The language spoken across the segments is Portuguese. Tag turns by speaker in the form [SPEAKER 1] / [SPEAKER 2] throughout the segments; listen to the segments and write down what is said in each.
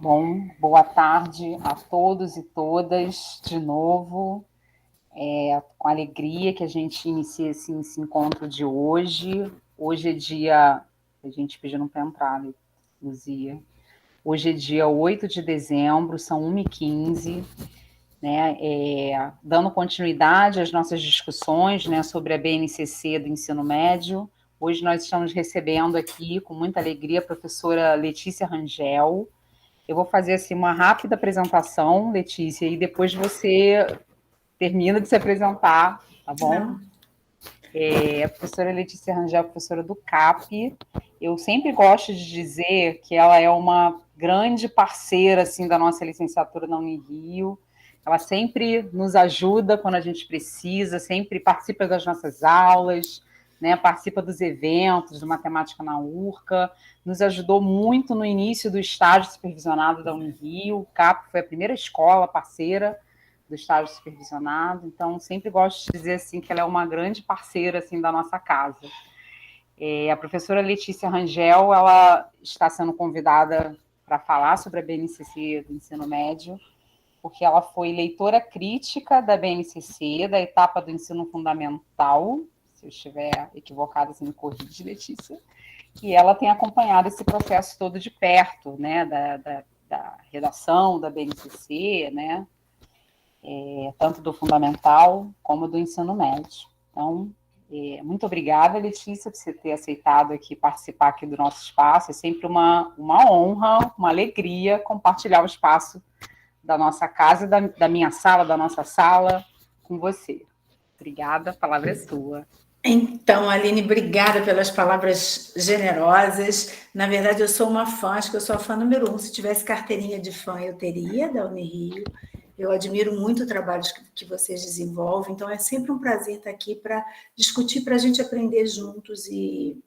[SPEAKER 1] Bom, boa tarde a todos e todas de novo. Com alegria que a gente inicia esse encontro de hoje. Hoje é dia... A gente pedindo para entrar, Luzia. Hoje é dia 8 de dezembro, são 1h15, né? Dando continuidade às nossas discussões, né, sobre a BNCC do ensino médio. Hoje nós estamos recebendo aqui, com muita alegria, a professora Letícia Rangel. Eu vou fazer assim, uma rápida apresentação, Letícia, e depois você termina de se apresentar, tá bom? A professora Letícia Rangel, professora do CAP. Eu sempre gosto de dizer que ela é uma grande parceira assim, da nossa licenciatura na Unirio. Ela sempre nos ajuda quando a gente precisa, sempre participa das nossas aulas, né, participa dos eventos de matemática na URCA, nos ajudou muito no início do estágio supervisionado da Unirio. O CAP foi a primeira escola parceira do estágio supervisionado, então sempre gosto de dizer assim que ela é uma grande parceira assim da nossa casa. A professora Letícia Rangel, ela está sendo convidada para falar sobre a BNCC do ensino médio, porque ela foi leitora crítica da BNCC, da etapa do ensino fundamental. Se eu estiver equivocada, você me corrige, Letícia. E ela tem acompanhado esse processo todo de perto, né, da redação da BNCC, né, tanto do fundamental como do ensino médio. Então, muito obrigada, Letícia, por você ter aceitado aqui participar aqui do nosso espaço. É sempre uma honra, uma alegria compartilhar o espaço da nossa casa, da minha sala, da nossa sala, com você. Obrigada, a palavra é sua.
[SPEAKER 2] Então, Aline, obrigada pelas palavras generosas. Na verdade, eu sou uma fã, acho que eu sou a fã número 1. Se tivesse carteirinha de fã, eu teria, da Unirio. Eu admiro muito o trabalho que vocês desenvolvem, então é sempre um prazer estar aqui para discutir, para a gente aprender juntos. E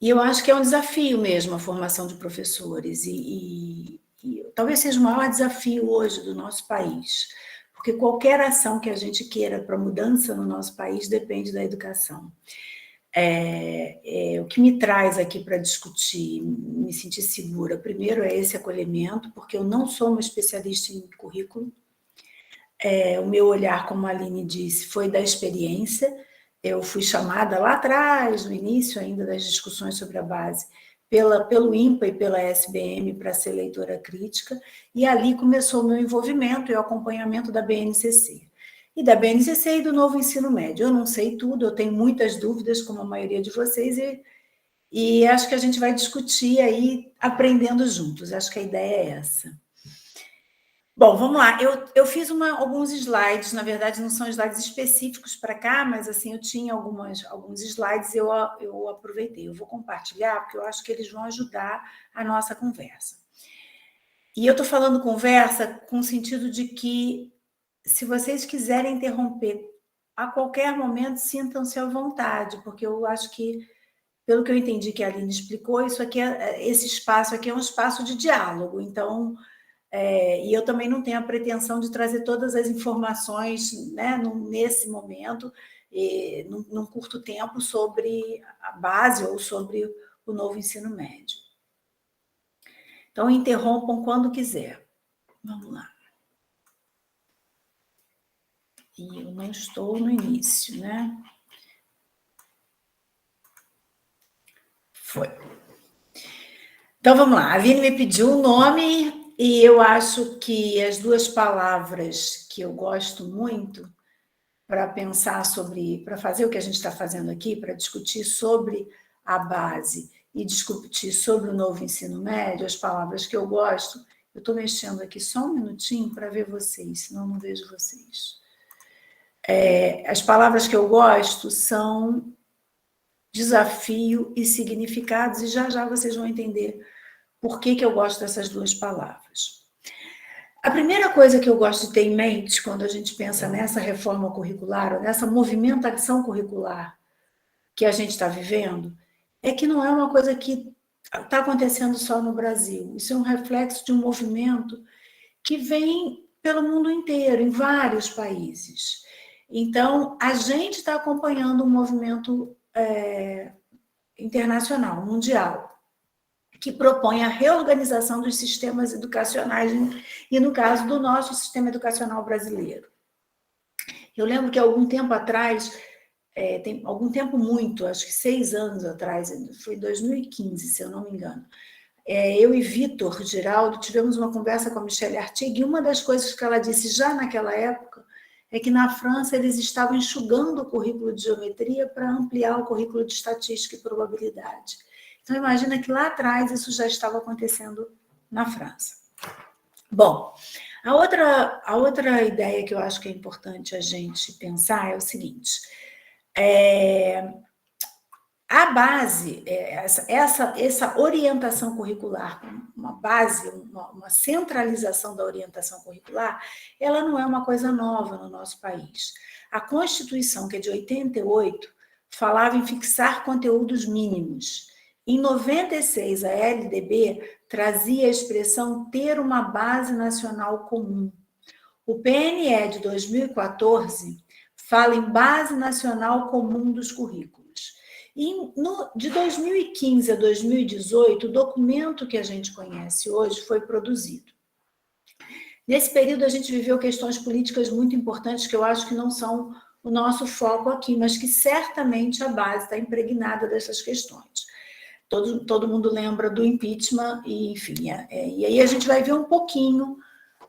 [SPEAKER 2] eu acho que é um desafio mesmo a formação de professores, e talvez seja o maior desafio hoje do nosso país, porque qualquer ação que a gente queira para mudança no nosso país depende da educação. O que me traz aqui para discutir, me sentir segura, primeiro é esse acolhimento, porque eu não sou uma especialista em currículo. O meu olhar, como a Aline disse, foi da experiência. Eu fui chamada lá atrás, no início ainda das discussões sobre a base, pelo INPA e pela SBM para ser leitora crítica, e ali começou o meu envolvimento e o acompanhamento da BNCC. E da BNCC e do novo ensino médio. Eu não sei tudo, eu tenho muitas dúvidas, como a maioria de vocês, e acho que a gente vai discutir aí, aprendendo juntos. Acho que a ideia é essa. Bom, vamos lá. Eu fiz alguns slides, na verdade não são slides específicos para cá, mas assim, eu tinha alguns slides, eu aproveitei. Eu vou compartilhar, porque eu acho que eles vão ajudar a nossa conversa. E eu estou falando conversa com o sentido de que, se vocês quiserem interromper a qualquer momento, sintam-se à vontade, porque eu acho que, pelo que eu entendi que a Aline explicou, esse espaço aqui é um espaço de diálogo, então... e eu também não tenho a pretensão de trazer todas as informações, né, nesse momento, num curto tempo, sobre a base ou sobre o novo ensino médio. Então, interrompam quando quiser. Vamos lá. E eu não estou no início, né? Foi. Então, vamos lá. A Aline me pediu um nome, e eu acho que as duas palavras que eu gosto muito para pensar sobre, para fazer o que a gente está fazendo aqui, para discutir sobre a base e discutir sobre o novo ensino médio, as palavras que eu gosto. Eu estou mexendo aqui só um minutinho para ver vocês, senão não vejo vocês. As palavras que eu gosto são desafio e significados, e já já vocês vão entender por que eu gosto dessas duas palavras. A primeira coisa que eu gosto de ter em mente quando a gente pensa nessa reforma curricular, ou nessa movimentação curricular que a gente está vivendo, é que não é uma coisa que está acontecendo só no Brasil. Isso é um reflexo de um movimento que vem pelo mundo inteiro, em vários países. Então, a gente está acompanhando um movimento internacional, mundial. que propõe a reorganização dos sistemas educacionais, e no caso do nosso sistema educacional brasileiro. Eu lembro que algum tempo atrás, tem algum tempo muito, acho que 6 anos atrás, foi 2015, se eu não me engano, eu e Vitor Giraldo tivemos uma conversa com a Michelle Artigue, e uma das coisas que ela disse já naquela época é que na França eles estavam enxugando o currículo de geometria para ampliar o currículo de estatística e probabilidade. Então, imagina que lá atrás isso já estava acontecendo na França. Bom, a outra ideia que eu acho que é importante a gente pensar é o seguinte: a base, essa orientação curricular, uma base, uma centralização da orientação curricular, ela não é uma coisa nova no nosso país. A Constituição, que é de 88, falava em fixar conteúdos mínimos. Em 96, a LDB trazia a expressão ter uma base nacional comum. O PNE de 2014 fala em base nacional comum dos currículos. E de 2015 a 2018, o documento que a gente conhece hoje foi produzido. Nesse período, a gente viveu questões políticas muito importantes que eu acho que não são o nosso foco aqui, mas que certamente a base está impregnada dessas questões. Todo mundo lembra do impeachment, e enfim, e aí a gente vai ver um pouquinho,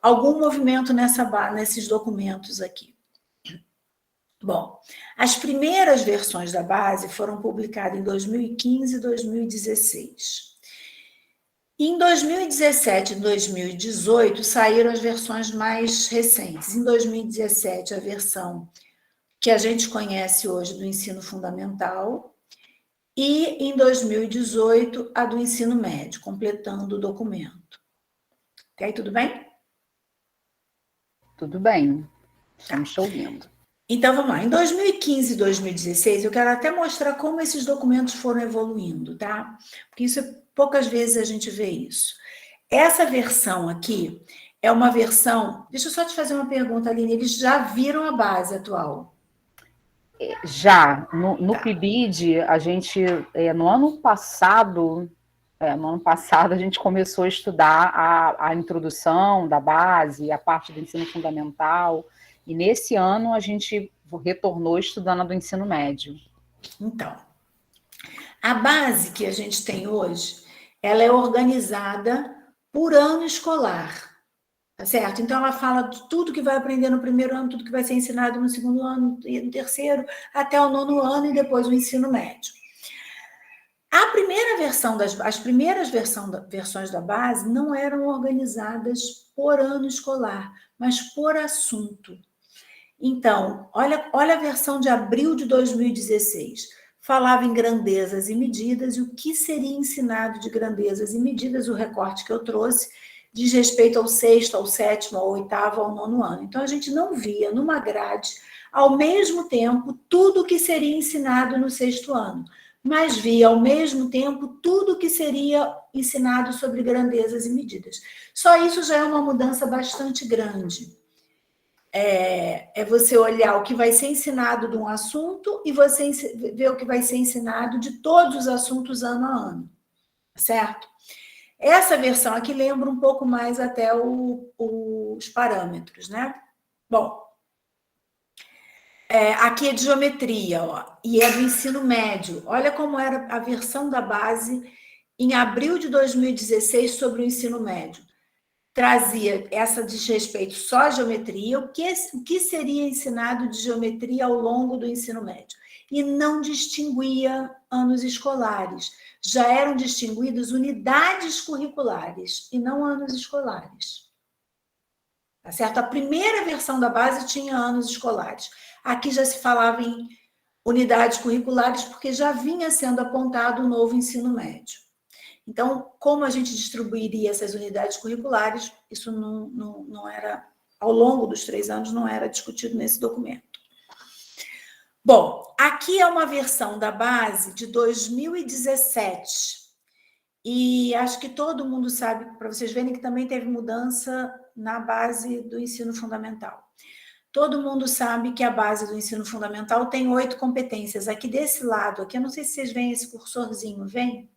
[SPEAKER 2] algum movimento nesses documentos aqui. Bom, as primeiras versões da base foram publicadas em 2015 e 2016. Em 2017 e 2018 saíram as versões mais recentes. Em 2017, a versão que a gente conhece hoje do ensino fundamental, e em 2018 a do ensino médio, completando o documento. Até aí, tudo bem?
[SPEAKER 1] Tudo bem, estamos te ouvindo.
[SPEAKER 2] Então, vamos lá. Em 2015 e 2016, eu quero até mostrar como esses documentos foram evoluindo, tá? Porque poucas vezes a gente vê isso. Essa versão aqui é uma versão... Deixa eu só te fazer uma pergunta, Aline. Eles já viram a base atual?
[SPEAKER 1] Já, no PIBID, a gente, no ano passado, a gente começou a estudar a introdução da base, a parte do ensino fundamental, e nesse ano a gente retornou estudando a do ensino médio.
[SPEAKER 2] Então, a base que a gente tem hoje, ela é organizada por ano escolar. Tá certo? Então, ela fala de tudo que vai aprender no primeiro ano, tudo que vai ser ensinado no segundo ano, e no terceiro, até o 9º ano, e depois o ensino médio. As primeiras versões da base não eram organizadas por ano escolar, mas por assunto. Então, olha a versão de abril de 2016. Falava em grandezas e medidas, e o que seria ensinado de grandezas e medidas, o recorte que eu trouxe, diz respeito ao 6º, ao 7º, ao 8º, ao 9º ano. Então, a gente não via numa grade, ao mesmo tempo, tudo que seria ensinado no 6º ano, mas via, ao mesmo tempo, tudo que seria ensinado sobre grandezas e medidas. Só isso já é uma mudança bastante grande. É você olhar o que vai ser ensinado de um assunto e você ver o que vai ser ensinado de todos os assuntos ano a ano, certo? Essa versão aqui lembra um pouco mais até os parâmetros, né? Bom, aqui é de geometria, ó, e é do ensino médio. Olha como era a versão da base em abril de 2016 sobre o ensino médio. Trazia essa desrespeito só à geometria, o que seria ensinado de geometria ao longo do ensino médio. E não distinguia anos escolares. Já eram distinguidas unidades curriculares e não anos escolares. Tá certo? A primeira versão da base tinha anos escolares. Aqui já se falava em unidades curriculares porque já vinha sendo apontado o novo ensino médio. Então, como a gente distribuiria essas unidades curriculares, isso não era, ao longo dos 3 anos, não era discutido nesse documento. Bom, aqui é uma versão da base de 2017. E acho que todo mundo sabe, para vocês verem que também teve mudança na base do ensino fundamental. Todo mundo sabe que a base do ensino fundamental tem 8 competências. Aqui desse lado, aqui, eu não sei se vocês veem esse cursorzinho, vem?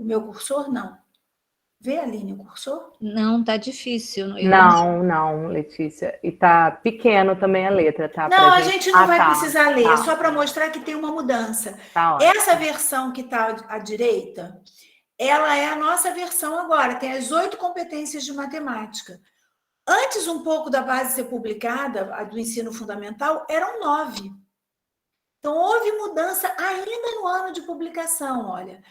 [SPEAKER 2] O meu cursor, não. Vê, Aline, o cursor?
[SPEAKER 3] Não, tá difícil.
[SPEAKER 4] Não, Letícia. E tá pequeno também a letra, tá?
[SPEAKER 2] Não, a gente não vai precisar ler,
[SPEAKER 4] tá.
[SPEAKER 2] só para mostrar que tem uma mudança.
[SPEAKER 4] Tá ótimo.
[SPEAKER 2] Essa versão que está à direita, ela é a nossa versão agora, tem as 8 competências de matemática. Antes, um pouco da base ser publicada, a do ensino fundamental, eram 9. Então, houve mudança ainda no ano de publicação, olha.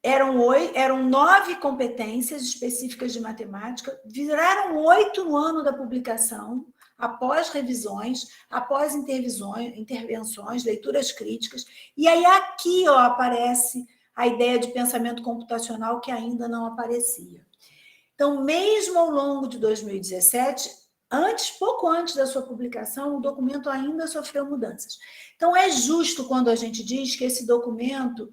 [SPEAKER 2] Eram 9 competências específicas de matemática, viraram 8 no ano da publicação, após revisões, após intervenções, leituras críticas, e aí aqui aparece a ideia de pensamento computacional que ainda não aparecia. Então, mesmo ao longo de 2017, pouco antes da sua publicação, o documento ainda sofreu mudanças. Então, é justo quando a gente diz que esse documento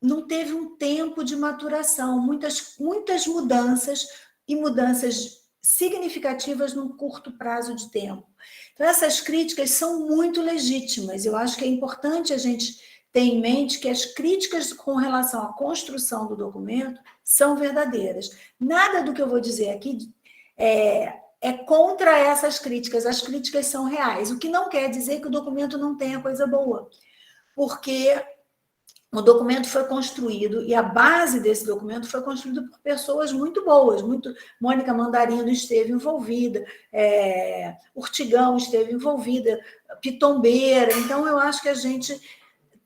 [SPEAKER 2] não teve um tempo de maturação, muitas mudanças e mudanças significativas num curto prazo de tempo. Então, essas críticas são muito legítimas. Eu acho que é importante a gente ter em mente que as críticas com relação à construção do documento são verdadeiras. Nada do que eu vou dizer aqui é contra essas críticas. As críticas são reais, o que não quer dizer que o documento não tenha coisa boa, porque o documento foi construído, e a base desse documento foi construída por pessoas muito boas, Mônica Mandarino esteve envolvida, Urtigão esteve envolvida, Pitombeira, então eu acho que a gente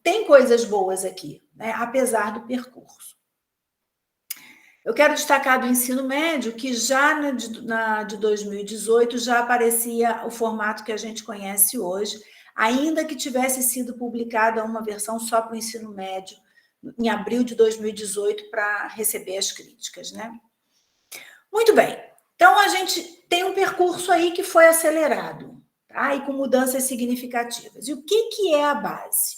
[SPEAKER 2] tem coisas boas aqui, né, apesar do percurso. Eu quero destacar do ensino médio, que já de 2018 já aparecia o formato que a gente conhece hoje, ainda que tivesse sido publicada uma versão só para o ensino médio, em abril de 2018, para receber as críticas, né? Muito bem. Então, a gente tem um percurso aí que foi acelerado, tá? E com mudanças significativas. E o que é a base?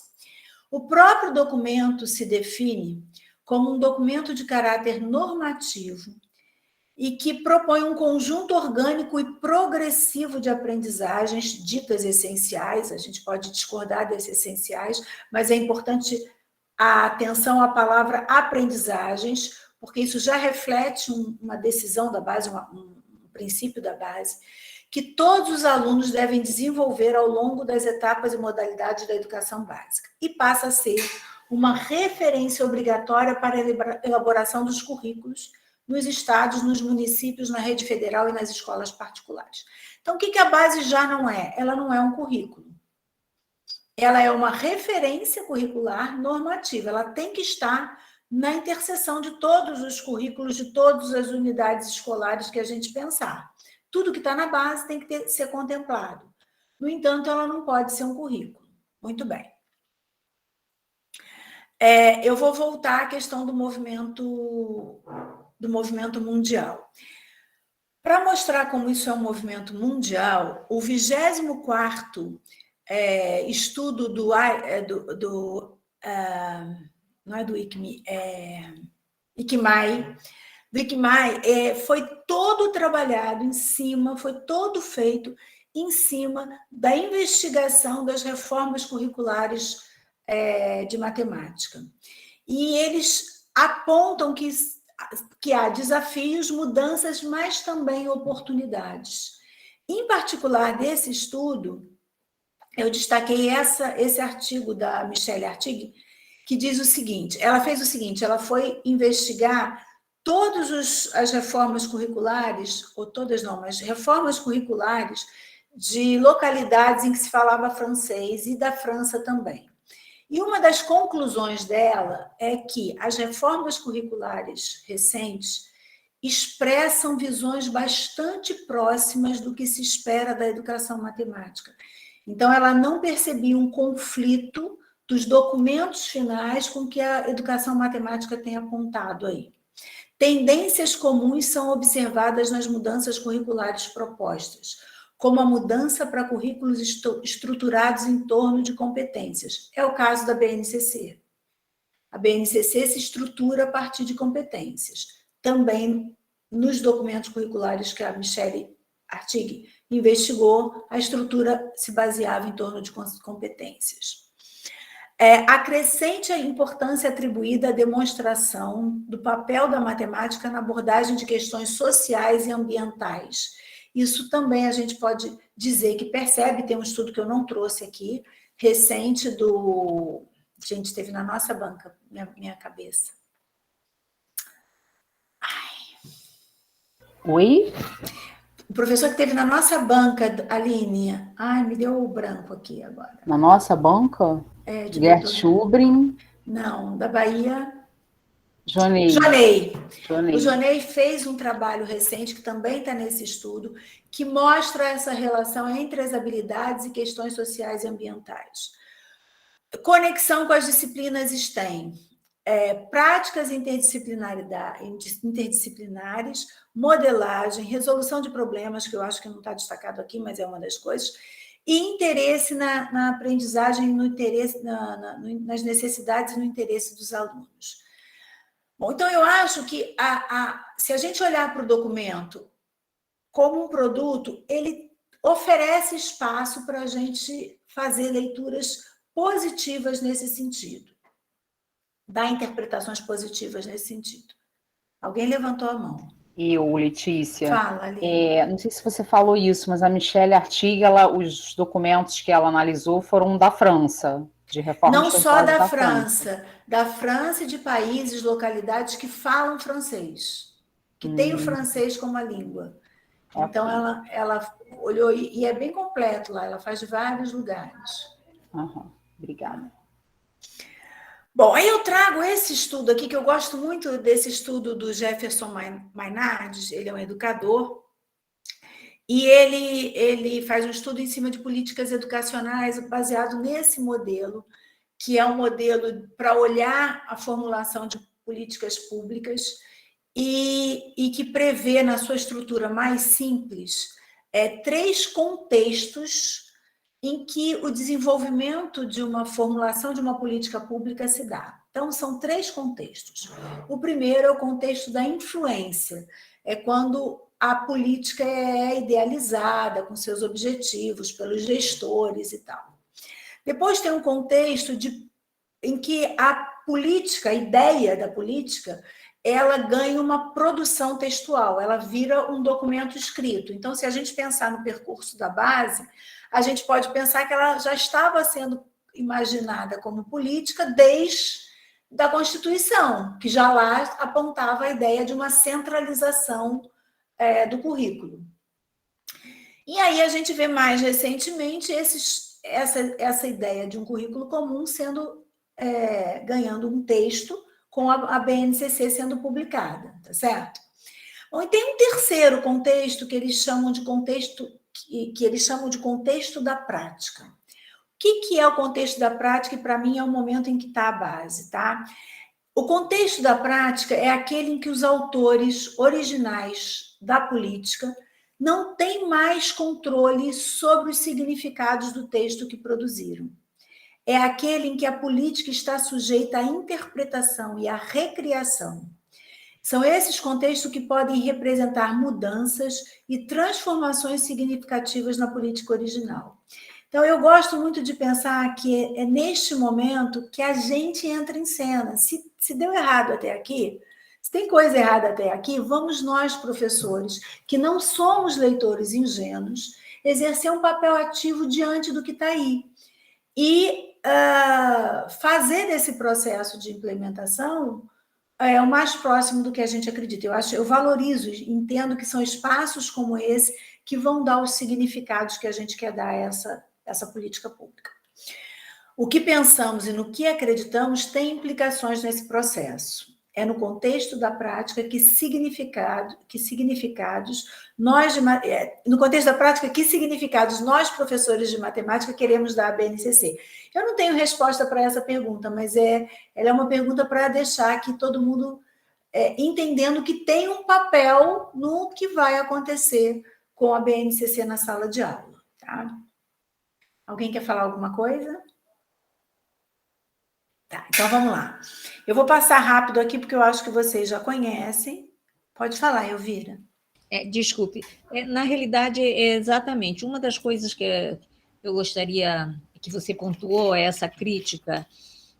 [SPEAKER 2] O próprio documento se define como um documento de caráter normativo e que propõe um conjunto orgânico e progressivo de aprendizagens ditas essenciais. A gente pode discordar desses essenciais, mas é importante a atenção à palavra aprendizagens, porque isso já reflete uma decisão da base, um princípio da base, que todos os alunos devem desenvolver ao longo das etapas e modalidades da educação básica, e passa a ser uma referência obrigatória para a elaboração dos currículos nos estados, nos municípios, na rede federal e nas escolas particulares. Então, o que a base já não é? Ela não é um currículo. Ela é uma referência curricular normativa. Ela tem que estar na interseção de todos os currículos, de todas as unidades escolares que a gente pensar. Tudo que está na base tem que ser contemplado. No entanto, ela não pode ser um currículo. Muito bem. Eu vou voltar à questão do movimento mundial. Para mostrar como isso é um movimento mundial, o 24º estudo não é do ICMAI, foi todo trabalhado em cima, foi todo feito em cima da investigação das reformas curriculares de matemática. E eles apontam que há desafios, mudanças, mas também oportunidades. Em particular, desse estudo, eu destaquei esse artigo da Michelle Artigue, que diz o seguinte, ela foi investigar todas as reformas curriculares, ou todas não, mas reformas curriculares de localidades em que se falava francês e da França também. E uma das conclusões dela é que as reformas curriculares recentes expressam visões bastante próximas do que se espera da educação matemática. Então, ela não percebia um conflito dos documentos finais com que a educação matemática tem apontado aí. Tendências comuns são observadas nas mudanças curriculares propostas, como a mudança para currículos estruturados em torno de competências. É o caso da BNCC. A BNCC se estrutura a partir de competências. Também nos documentos curriculares que a Michelle Artigue investigou, a estrutura se baseava em torno de competências. Acrescente a importância atribuída à demonstração do papel da matemática na abordagem de questões sociais e ambientais. Isso também a gente pode dizer que percebe, tem um estudo que eu não trouxe aqui, recente do... Gente, esteve na nossa banca, minha cabeça.
[SPEAKER 1] Oi?
[SPEAKER 2] O professor que teve na nossa banca, Aline, me deu o branco aqui agora.
[SPEAKER 1] Na nossa banca? Gert Schubrin?
[SPEAKER 2] Não, da Bahia.
[SPEAKER 1] Jonei.
[SPEAKER 2] O Jonei fez um trabalho recente, que também está nesse estudo, que mostra essa relação entre as habilidades e questões sociais e ambientais. Conexão com as disciplinas STEM. Práticas interdisciplinares, modelagem, resolução de problemas, que eu acho que não está destacado aqui, mas é uma das coisas, e interesse na aprendizagem, no interesse, nas necessidades e no interesse dos alunos. Bom, então eu acho que se a gente olhar para o documento como um produto, ele oferece espaço para a gente fazer leituras positivas nesse sentido. Dar interpretações positivas nesse sentido. Alguém levantou a mão.
[SPEAKER 1] Eu, Letícia.
[SPEAKER 2] Fala, Aline.
[SPEAKER 1] Não sei se você falou isso, mas a Michelle Artigue, os documentos que ela analisou foram da França, de reforma
[SPEAKER 2] não só da França e de países, localidades que falam francês, que tem o francês como a língua. Então, ela olhou, e é bem completo lá, ela faz de vários lugares.
[SPEAKER 1] Obrigada.
[SPEAKER 2] Bom, aí eu trago esse estudo aqui, que eu gosto muito desse estudo do Jefferson Maynard, ele é um educador, e ele faz um estudo em cima de políticas educacionais baseado nesse modelo, que é um modelo para olhar a formulação de políticas públicas e que prevê, na sua estrutura mais simples, 3 contextos em que o desenvolvimento de uma formulação de uma política pública se dá. Então, são 3 contextos. O primeiro é o contexto da influência, é quando a política é idealizada com seus objetivos pelos gestores e tal. Depois tem um contexto em que a política, a ideia da política, ela ganha uma produção textual, ela vira um documento escrito. Então, se a gente pensar no percurso da base, a gente pode pensar que ela já estava sendo imaginada como política desde a Constituição, que já lá apontava a ideia de uma centralização do currículo. E aí a gente vê mais recentemente essa ideia de um currículo comum ganhando um texto com a BNCC sendo publicada, tá certo? Bom, e tem um terceiro contexto que eles chamam de contexto da prática. O que é o contexto da prática? E para mim é o momento em que está a base, tá? O contexto da prática é aquele em que os autores originais da política não têm mais controle sobre os significados do texto que produziram. É aquele em que a política está sujeita à interpretação e à recriação. São esses contextos que podem representar mudanças e transformações significativas na política original. Então, eu gosto muito de pensar que é neste momento que a gente entra em cena. Se deu errado até aqui, se tem coisa errada até aqui, vamos nós, professores, que não somos leitores ingênuos, exercer um papel ativo diante do que está aí. E fazer desse processo de implementação o mais próximo do que a gente acredita. Eu valorizo, entendo que são espaços como esse que vão dar os significados que a gente quer dar a essa política pública. O que pensamos e no que acreditamos tem implicações nesse processo. É no contexto da prática no contexto da prática, que significados nós, professores de matemática, queremos dar à BNCC? Eu não tenho resposta para essa pergunta, mas ela é uma pergunta para deixar aqui todo mundo entendendo que tem um papel no que vai acontecer com a BNCC na sala de aula. Tá? Alguém quer falar alguma coisa? Tá, então vamos lá. Eu vou passar rápido aqui, porque eu acho que vocês já conhecem. Pode falar, Elvira.
[SPEAKER 3] Desculpe. Na realidade, exatamente. Uma das coisas que eu gostaria que você pontuou, essa crítica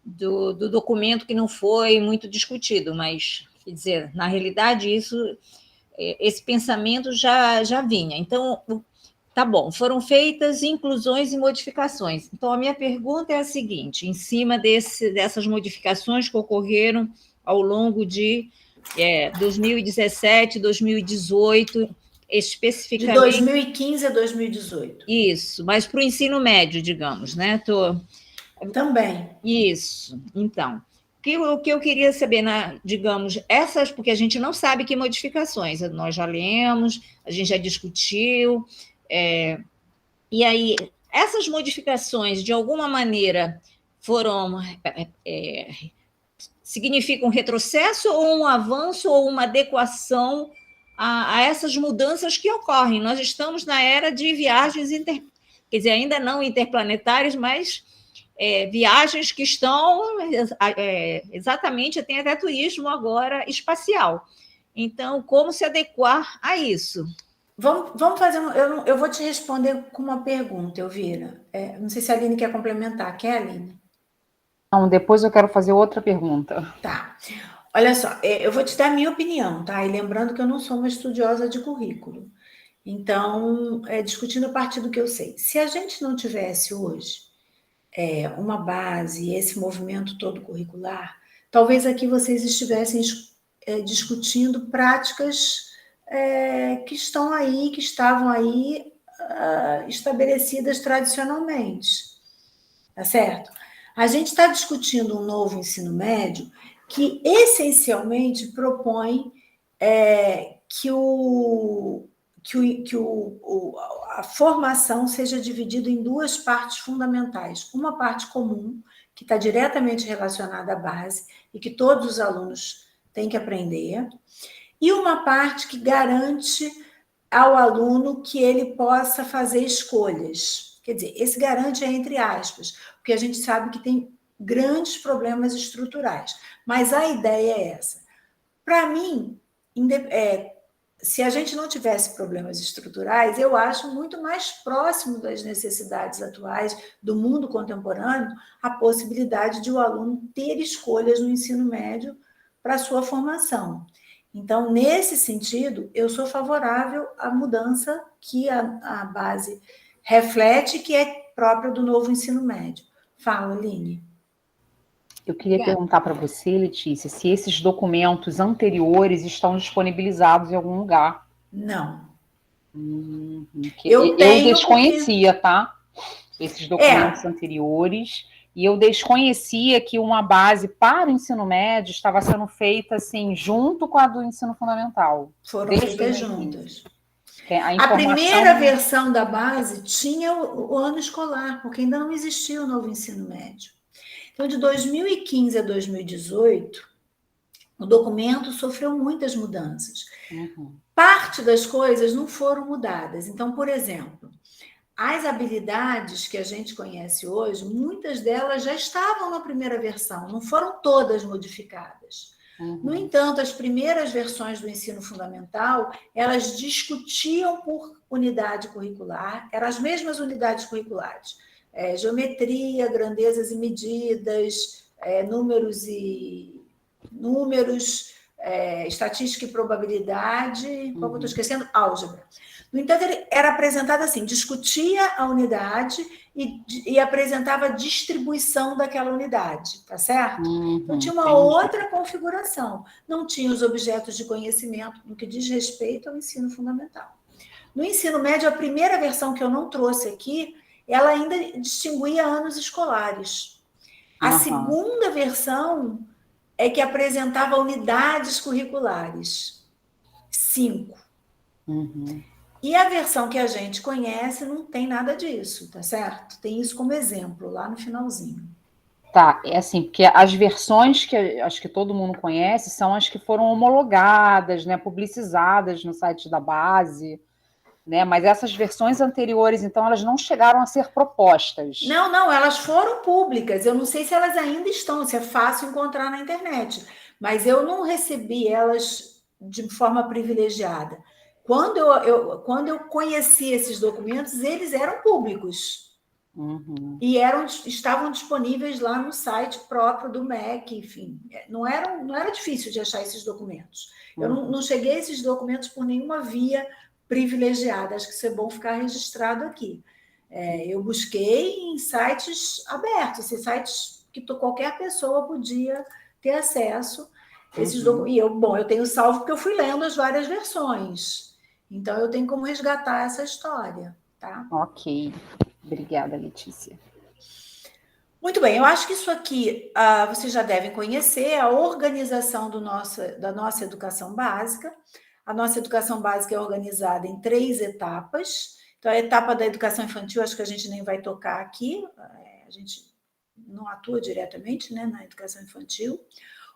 [SPEAKER 3] do documento que não foi muito discutido, mas, quer dizer, na realidade, esse pensamento já vinha. Então, tá bom, foram feitas inclusões e modificações. Então, a minha pergunta é a seguinte: em cima dessas modificações que ocorreram ao longo de 2017, 2018,
[SPEAKER 2] De
[SPEAKER 3] especificamente.
[SPEAKER 2] 2015 a 2018.
[SPEAKER 3] Isso, mas para o ensino médio, digamos, né?
[SPEAKER 2] Também.
[SPEAKER 3] Isso, então. O que eu queria saber, digamos, essas, porque a gente não sabe que modificações, nós já lemos, a gente já discutiu, e aí, essas modificações, de alguma maneira, significam um retrocesso ou um avanço ou uma adequação a essas mudanças que ocorrem? Nós estamos na era de viagens, quer dizer, ainda não interplanetárias, mas viagens que estão exatamente, tem até turismo agora espacial. Então, como se adequar a isso?
[SPEAKER 2] Vamos fazer eu vou te responder com uma pergunta, Elvira. Não sei se a Aline quer complementar. Quer, Aline?
[SPEAKER 1] Não, depois eu quero fazer outra pergunta.
[SPEAKER 2] Tá. Olha só, eu vou te dar a minha opinião, tá? E lembrando que eu não sou uma estudiosa de currículo. Então, discutindo a partir do que eu sei. Se a gente não tivesse hoje uma base, esse movimento todo curricular, talvez aqui vocês estivessem discutindo práticas que estão aí, que estavam aí estabelecidas tradicionalmente, tá certo? A gente está discutindo um novo ensino médio que essencialmente propõe que a formação seja dividida em duas partes fundamentais. Uma parte comum, que está diretamente relacionada à base e que todos os alunos têm que aprender, e uma parte que garante ao aluno que ele possa fazer escolhas. Quer dizer, esse garante é entre aspas, porque a gente sabe que tem grandes problemas estruturais, mas a ideia é essa. Para mim, se a gente não tivesse problemas estruturais, eu acho muito mais próximo das necessidades atuais do mundo contemporâneo a possibilidade de o aluno ter escolhas no ensino médio para a sua formação. Então, nesse sentido, eu sou favorável à mudança que a base reflete, que é própria do novo ensino médio. Fala, Aline.
[SPEAKER 1] Eu queria perguntar para você, Letícia, se esses documentos anteriores estão disponibilizados em algum lugar.
[SPEAKER 2] Não.
[SPEAKER 1] Eu desconhecia, tá? Esses documentos anteriores. E eu desconhecia que uma base para o ensino médio estava sendo feita assim, junto com a do ensino fundamental.
[SPEAKER 2] Foram feitas juntas.
[SPEAKER 1] A
[SPEAKER 2] primeira versão da base tinha o ano escolar, porque ainda não existia o novo ensino médio. Então, de 2015 a 2018, o documento sofreu muitas mudanças.
[SPEAKER 1] Uhum.
[SPEAKER 2] Parte das coisas não foram mudadas. Então, por exemplo, as habilidades que a gente conhece hoje, muitas delas já estavam na primeira versão, não foram todas modificadas.
[SPEAKER 1] Uhum.
[SPEAKER 2] No entanto, as primeiras versões do ensino fundamental, elas discutiam por unidade curricular, eram as mesmas unidades curriculares. Geometria, grandezas e medidas, números, estatística e probabilidade, qual que eu estou esquecendo? Álgebra. No entanto, ele era apresentado assim, discutia a unidade e apresentava a distribuição daquela unidade, tá certo? Então, tinha uma outra configuração. Não tinha os objetos de conhecimento no que diz respeito ao ensino fundamental. No ensino médio, a primeira versão que eu não trouxe aqui, ela ainda distinguia anos escolares. A segunda versão é que apresentava unidades curriculares. 5. E a versão que a gente conhece não tem nada disso, tá certo? Tem isso como exemplo, lá no finalzinho.
[SPEAKER 1] Tá, é assim, porque as versões que acho que todo mundo conhece são as que foram homologadas, né, publicizadas no site da base, né? Mas essas versões anteriores, então, elas não chegaram a ser propostas.
[SPEAKER 2] Não, elas foram públicas. Eu não sei se elas ainda estão, se é fácil encontrar na internet, mas eu não recebi elas de forma privilegiada. Quando eu conheci esses documentos, eles eram públicos.
[SPEAKER 1] Uhum.
[SPEAKER 2] E estavam disponíveis lá no site próprio do MEC, enfim. Não era difícil de achar esses documentos. Eu não cheguei a esses documentos por nenhuma via privilegiada. Acho que isso é bom ficar registrado aqui. Eu busquei em sites abertos, sites que qualquer pessoa podia ter acesso. E eu tenho salvo porque eu fui lendo as várias versões. Então, eu tenho como resgatar essa história, tá?
[SPEAKER 1] Ok. Obrigada, Letícia.
[SPEAKER 2] Muito bem, eu acho que isso aqui vocês já devem conhecer, a organização da nossa educação básica. A nossa educação básica é organizada em 3 etapas. Então, a etapa da educação infantil, acho que a gente nem vai tocar aqui, a gente não atua diretamente, né, na educação infantil.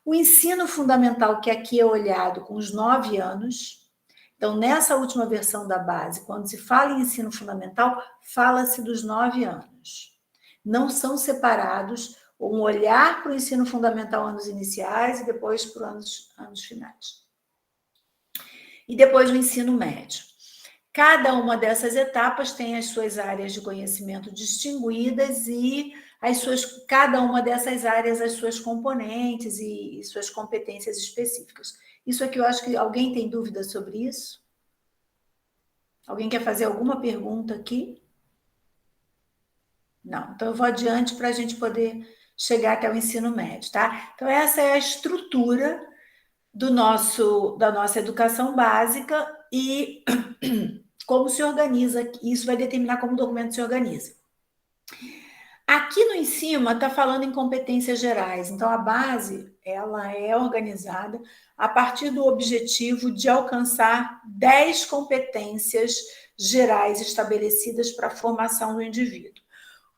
[SPEAKER 2] O ensino fundamental, que aqui é olhado com os 9 anos. Então, nessa última versão da base, quando se fala em ensino fundamental, fala-se dos 9 anos. Não são separados um olhar para o ensino fundamental anos iniciais e depois para os anos finais. E depois o ensino médio. Cada uma dessas etapas tem as suas áreas de conhecimento distinguidas e cada uma dessas áreas, as suas componentes e suas competências específicas. Isso aqui eu acho que alguém tem dúvida sobre isso? Alguém quer fazer alguma pergunta aqui? Não. Então, eu vou adiante para a gente poder chegar até o ensino médio, tá? Então, essa é a estrutura da nossa educação básica e como se organiza. Isso vai determinar como o documento se organiza. Aqui no em cima está falando em competências gerais. Então, a base ela é organizada a partir do objetivo de alcançar 10 competências gerais estabelecidas para a formação do indivíduo.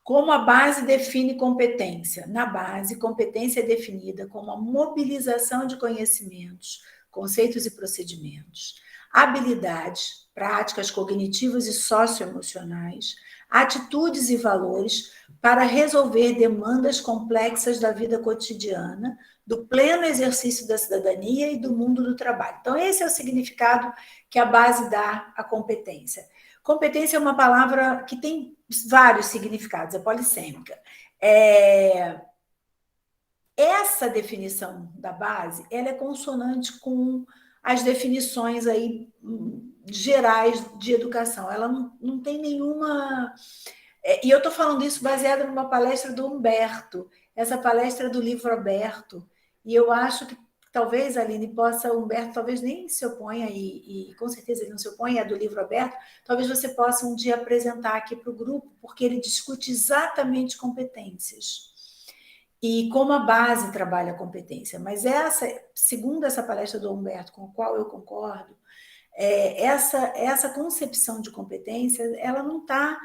[SPEAKER 2] Como a base define competência? Na base, competência é definida como a mobilização de conhecimentos, conceitos e procedimentos, habilidades, práticas cognitivas e socioemocionais, atitudes e valores para resolver demandas complexas da vida cotidiana, do pleno exercício da cidadania e do mundo do trabalho. Então, esse é o significado que a base dá à competência. Competência é uma palavra que tem vários significados, é polissêmica. Essa definição da base, ela é consonante com as definições aí gerais de educação. Ela não tem nenhuma... E eu estou falando isso baseado numa palestra do Humberto, essa palestra do livro aberto, e eu acho que talvez, Aline, Humberto talvez nem se oponha, e com certeza ele não se opõe, é do livro aberto, talvez você possa um dia apresentar aqui para o grupo, porque ele discute exatamente competências e como a base trabalha a competência. Mas segundo essa palestra do Humberto, com a qual eu concordo, essa concepção de competência, ela não está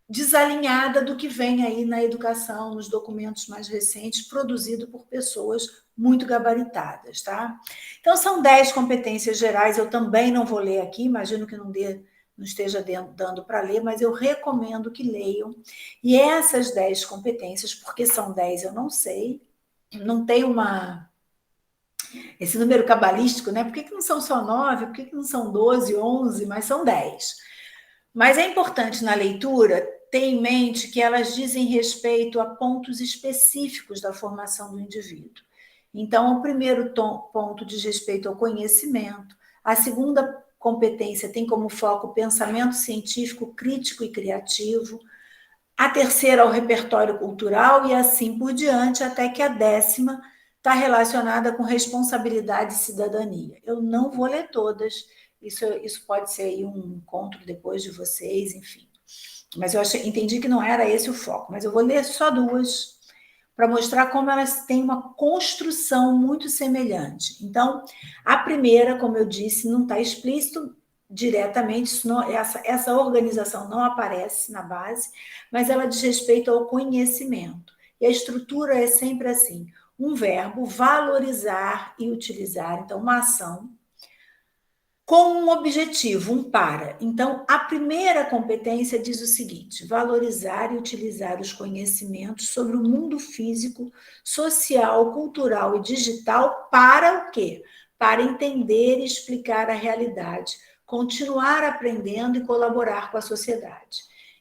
[SPEAKER 2] desalinhada do que vem aí na educação, nos documentos mais recentes, produzido por pessoas muito gabaritadas, tá? Então, são 10 competências gerais, eu também não vou ler aqui, imagino que não esteja dando para ler, mas eu recomendo que leiam. E essas 10 competências, porque são 10, eu não sei, não tem esse número cabalístico, né? Por que não são só 9? Por que não são 12, 11, mas são 10? Mas é importante na leitura ter em mente que elas dizem respeito a pontos específicos da formação do indivíduo. Então, o primeiro ponto diz respeito ao conhecimento, a segunda competência tem como foco o pensamento científico, crítico e criativo, a terceira ao repertório cultural e assim por diante, até que a 10ª está relacionada com responsabilidade e cidadania. Eu não vou ler todas, isso pode ser aí um encontro depois de vocês, enfim. Mas eu entendi que não era esse o foco, mas eu vou ler só 2 para mostrar como elas têm uma construção muito semelhante. Então, a primeira, como eu disse, não está explícito diretamente, essa organização não aparece na base, mas ela diz respeito ao conhecimento. E a estrutura é sempre assim, um verbo, valorizar e utilizar, então uma ação, com um objetivo, um para. Então, a primeira competência diz o seguinte: valorizar e utilizar os conhecimentos sobre o mundo físico, social, cultural e digital para o quê? Para entender e explicar a realidade, continuar aprendendo e colaborar com a sociedade.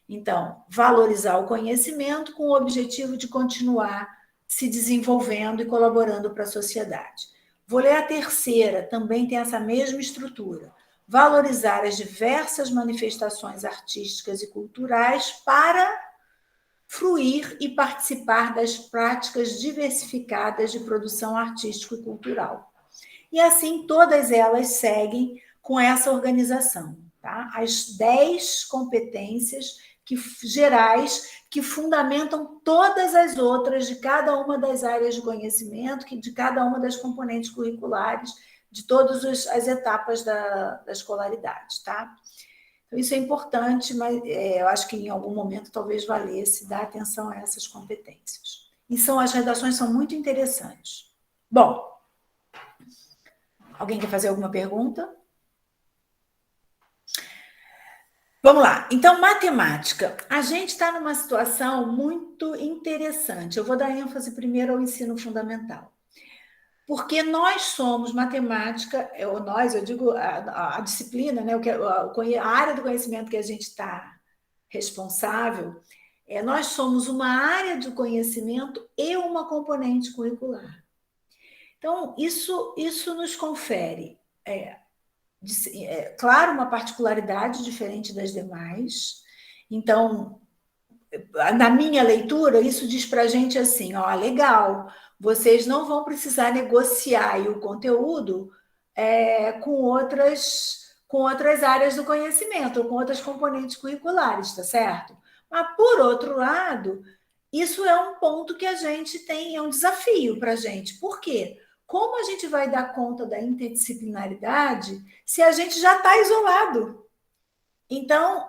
[SPEAKER 2] Então, valorizar o conhecimento com o objetivo de continuar se desenvolvendo e colaborando para a sociedade. Vou ler a terceira, também tem essa mesma estrutura. Valorizar as diversas manifestações artísticas e culturais para fruir e participar das práticas diversificadas de produção artística e cultural. E assim todas elas seguem com essa organização, tá? As 10 competências gerais que fundamentam todas as outras de cada uma das áreas de conhecimento, de cada uma das componentes curriculares, de todas as etapas da escolaridade, tá? Então, isso é importante, mas eu acho que em algum momento talvez valesse dar atenção a essas competências. E as redações são muito interessantes. Bom, alguém quer fazer alguma pergunta? Vamos lá. Então, matemática. A gente está numa situação muito interessante. Eu vou dar ênfase primeiro ao ensino fundamental. Porque nós somos matemática, eu digo a disciplina, né, a área do conhecimento que a gente está responsável, nós somos uma área do conhecimento e uma componente curricular. Então, isso nos confere, claro, uma particularidade diferente das demais. Então, na minha leitura, isso diz para a gente assim, ó, legal, vocês não vão precisar negociar o conteúdo com outras áreas do conhecimento, ou com outras componentes curriculares, tá certo? Mas, por outro lado, isso é um ponto que a gente tem, é um desafio para a gente. Por quê? Como a gente vai dar conta da interdisciplinaridade se a gente já está isolado? Então,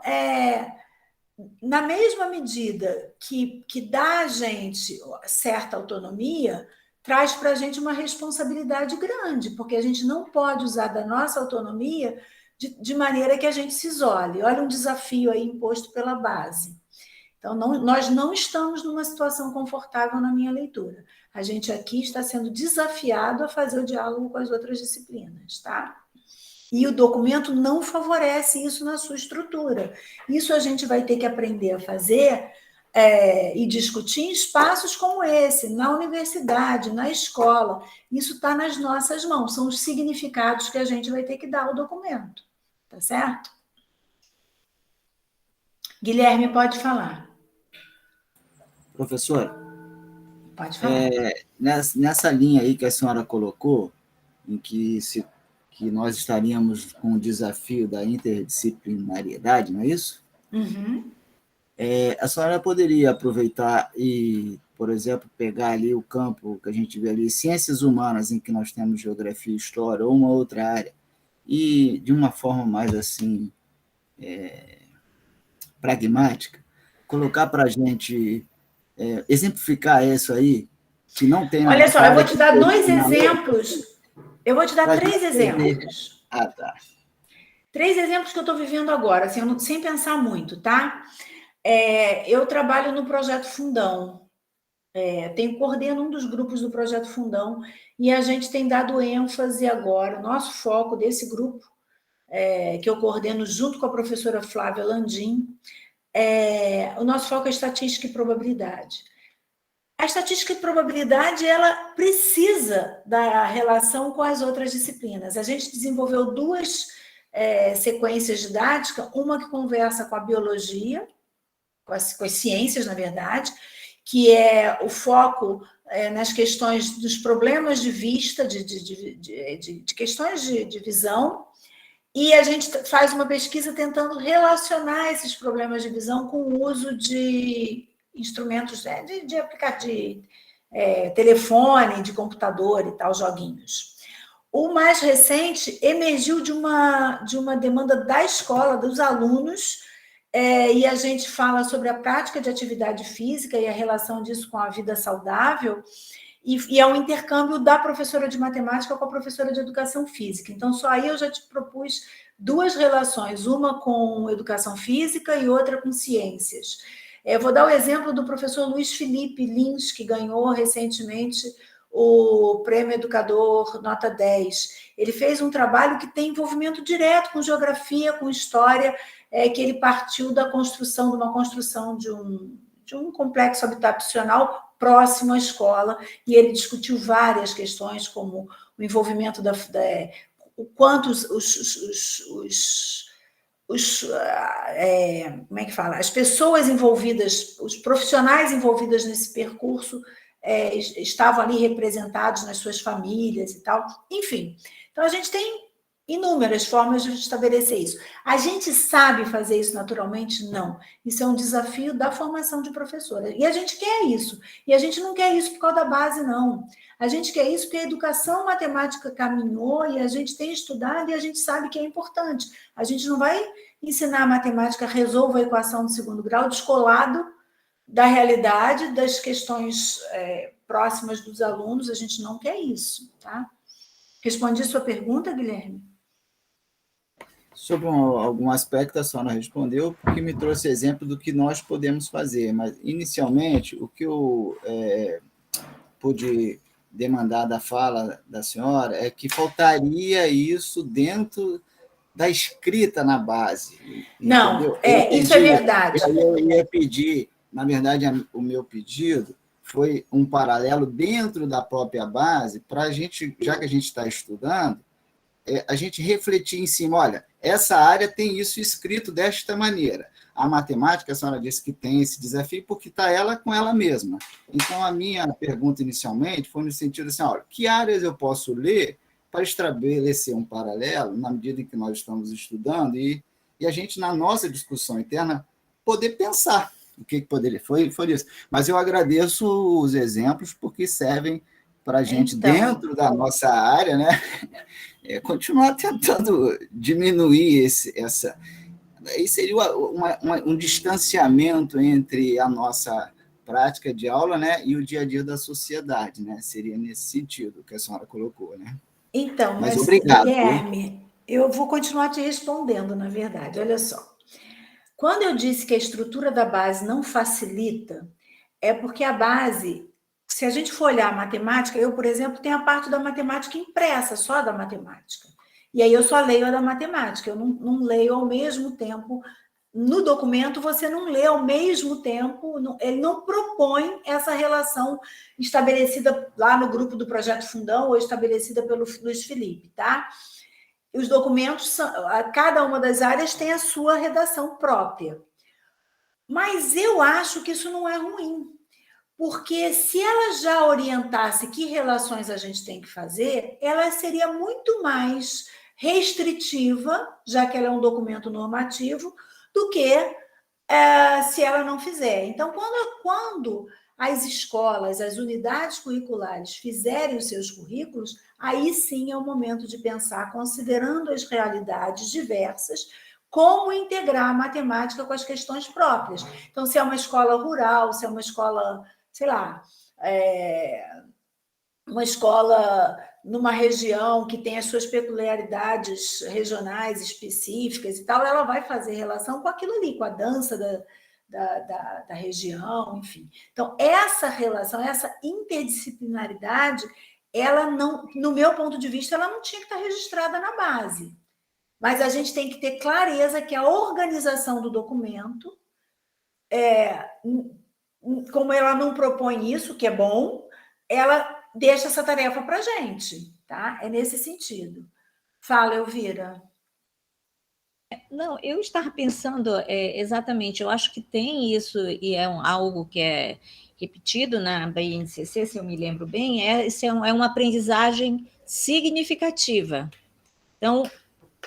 [SPEAKER 2] na mesma medida que dá a gente certa autonomia, traz para a gente uma responsabilidade grande, porque a gente não pode usar da nossa autonomia de maneira que a gente se isole. Olha um desafio aí imposto pela base. Então, nós não estamos numa situação confortável na minha leitura. A gente aqui está sendo desafiado a fazer o diálogo com as outras disciplinas, tá? E o documento não favorece isso na sua estrutura. Isso a gente vai ter que aprender a fazer e discutir em espaços como esse, na universidade, na escola. Isso está nas nossas mãos, são os significados que a gente vai ter que dar ao documento. Tá certo? Guilherme, pode falar.
[SPEAKER 5] Professora,
[SPEAKER 2] pode falar.
[SPEAKER 5] Nessa linha aí que a senhora colocou, em que nós estaríamos com o desafio da interdisciplinariedade, não é isso?
[SPEAKER 2] Uhum.
[SPEAKER 5] A senhora poderia aproveitar e, por exemplo, pegar ali o campo que a gente vê ali, ciências humanas, em que nós temos geografia e história, ou uma outra área, e de uma forma mais assim, pragmática, colocar para a gente, exemplificar isso aí, que não tem...
[SPEAKER 2] Olha só, eu vou te dar 2 exemplos. Eu vou te dar 3 exemplos.
[SPEAKER 5] Ah, tá.
[SPEAKER 2] 3 exemplos que eu estou vivendo agora, assim, sem pensar muito, tá? Eu trabalho no Projeto Fundão. Coordeno um dos grupos do Projeto Fundão e a gente tem dado ênfase agora, o nosso foco desse grupo, que eu coordeno junto com a professora Flávia Landim, o nosso foco é estatística e probabilidade. A estatística e probabilidade, ela precisa da relação com as outras disciplinas. A gente desenvolveu 2 sequências didáticas, uma que conversa com a biologia, com as ciências, na verdade, que é o foco nas questões dos problemas de vista, de questões de visão, e a gente faz uma pesquisa tentando relacionar esses problemas de visão com o uso de instrumentos de aplicar de telefone, de computador e tal, joguinhos. O mais recente emergiu de uma demanda da escola, dos alunos, e a gente fala sobre a prática de atividade física e a relação disso com a vida saudável, e é um intercâmbio da professora de matemática com a professora de educação física. Então, só aí eu já te propus 2 relações, uma com educação física e outra com ciências. Eu vou dar o exemplo do professor Luiz Felipe Lins, que ganhou recentemente o Prêmio Educador Nota 10. Ele fez um trabalho que tem envolvimento direto com geografia, com história, que ele partiu da construção, de uma construção de um complexo habitacional próximo à escola, e ele discutiu várias questões, como o envolvimento o quanto como é que fala? As pessoas envolvidas, os profissionais envolvidos nesse percurso estavam ali representados nas suas famílias e tal. Enfim, então a gente tem inúmeras formas de estabelecer isso. A gente sabe fazer isso naturalmente? Não. Isso é um desafio da formação de professora. E a gente quer isso. E a gente não quer isso por causa da base, não. A gente quer isso porque a educação matemática caminhou e a gente tem estudado e a gente sabe que é importante. A gente não vai ensinar a matemática, resolva a equação de segundo grau descolado da realidade, das questões próximas dos alunos. A gente não quer isso, tá? Respondi a sua pergunta, Guilherme?
[SPEAKER 5] Sobre algum aspecto, a senhora respondeu, porque me trouxe exemplo do que nós podemos fazer, mas, inicialmente, o que eu pude demandar da fala da senhora é que faltaria isso dentro da escrita na base.
[SPEAKER 2] Não,
[SPEAKER 5] entendeu?
[SPEAKER 2] Isso é verdade.
[SPEAKER 5] Eu ia pedir, na verdade, o meu pedido foi um paralelo dentro da própria base, para a gente, já que a gente está estudando, a gente refletir em cima, olha, essa área tem isso escrito desta maneira. A matemática, a senhora disse que tem esse desafio porque está ela com ela mesma. Então, a minha pergunta inicialmente foi no sentido assim, olha, que áreas eu posso ler para estabelecer um paralelo na medida em que nós estamos estudando e a gente, na nossa discussão interna, poder pensar o que poderia. Foi isso. Mas eu agradeço os exemplos porque servem para a gente, dentro da nossa área, né, continuar tentando diminuir essa... Aí seria um distanciamento entre a nossa prática de aula, né, e o dia a dia da sociedade, né? Seria nesse sentido que a senhora colocou, né?
[SPEAKER 2] Então,
[SPEAKER 5] mas obrigado.
[SPEAKER 2] Guilherme, eu vou continuar te respondendo, na verdade. Olha só. Quando eu disse que a estrutura da base não facilita, é porque a base, se a gente for olhar a matemática, eu, por exemplo, tenho a parte da matemática impressa, só da matemática. E aí eu só leio a da matemática, eu não leio ao mesmo tempo. No documento, você não lê ao mesmo tempo, ele não propõe essa relação estabelecida lá no grupo do Projeto Fundão ou estabelecida pelo Luiz Felipe, tá? Os documentos, cada uma das áreas tem a sua redação própria. Mas eu acho que isso não é ruim, porque se ela já orientasse que relações a gente tem que fazer, ela seria muito mais restritiva, já que ela é um documento normativo, do que se ela não fizer. Então, quando as escolas, as unidades curriculares fizerem os seus currículos, aí sim é o momento de pensar, considerando as realidades diversas, como integrar a matemática com as questões próprias. Então, se é uma escola rural, se é uma escola, sei lá, uma escola numa região que tem as suas peculiaridades regionais específicas e tal, ela vai fazer relação com aquilo ali, com a dança da região, enfim. Então, essa relação, essa interdisciplinaridade, ela não, no meu ponto de vista, ela não tinha que estar registrada na base. Mas a gente tem que ter clareza que a organização do documento, como ela não propõe isso, que é bom, ela deixa essa tarefa para a gente, tá? É nesse sentido. Fala, Elvira.
[SPEAKER 3] Não, eu estava pensando exatamente, eu acho que tem isso, e é algo que é repetido na BNCC, se eu me lembro bem, é uma aprendizagem significativa. Então,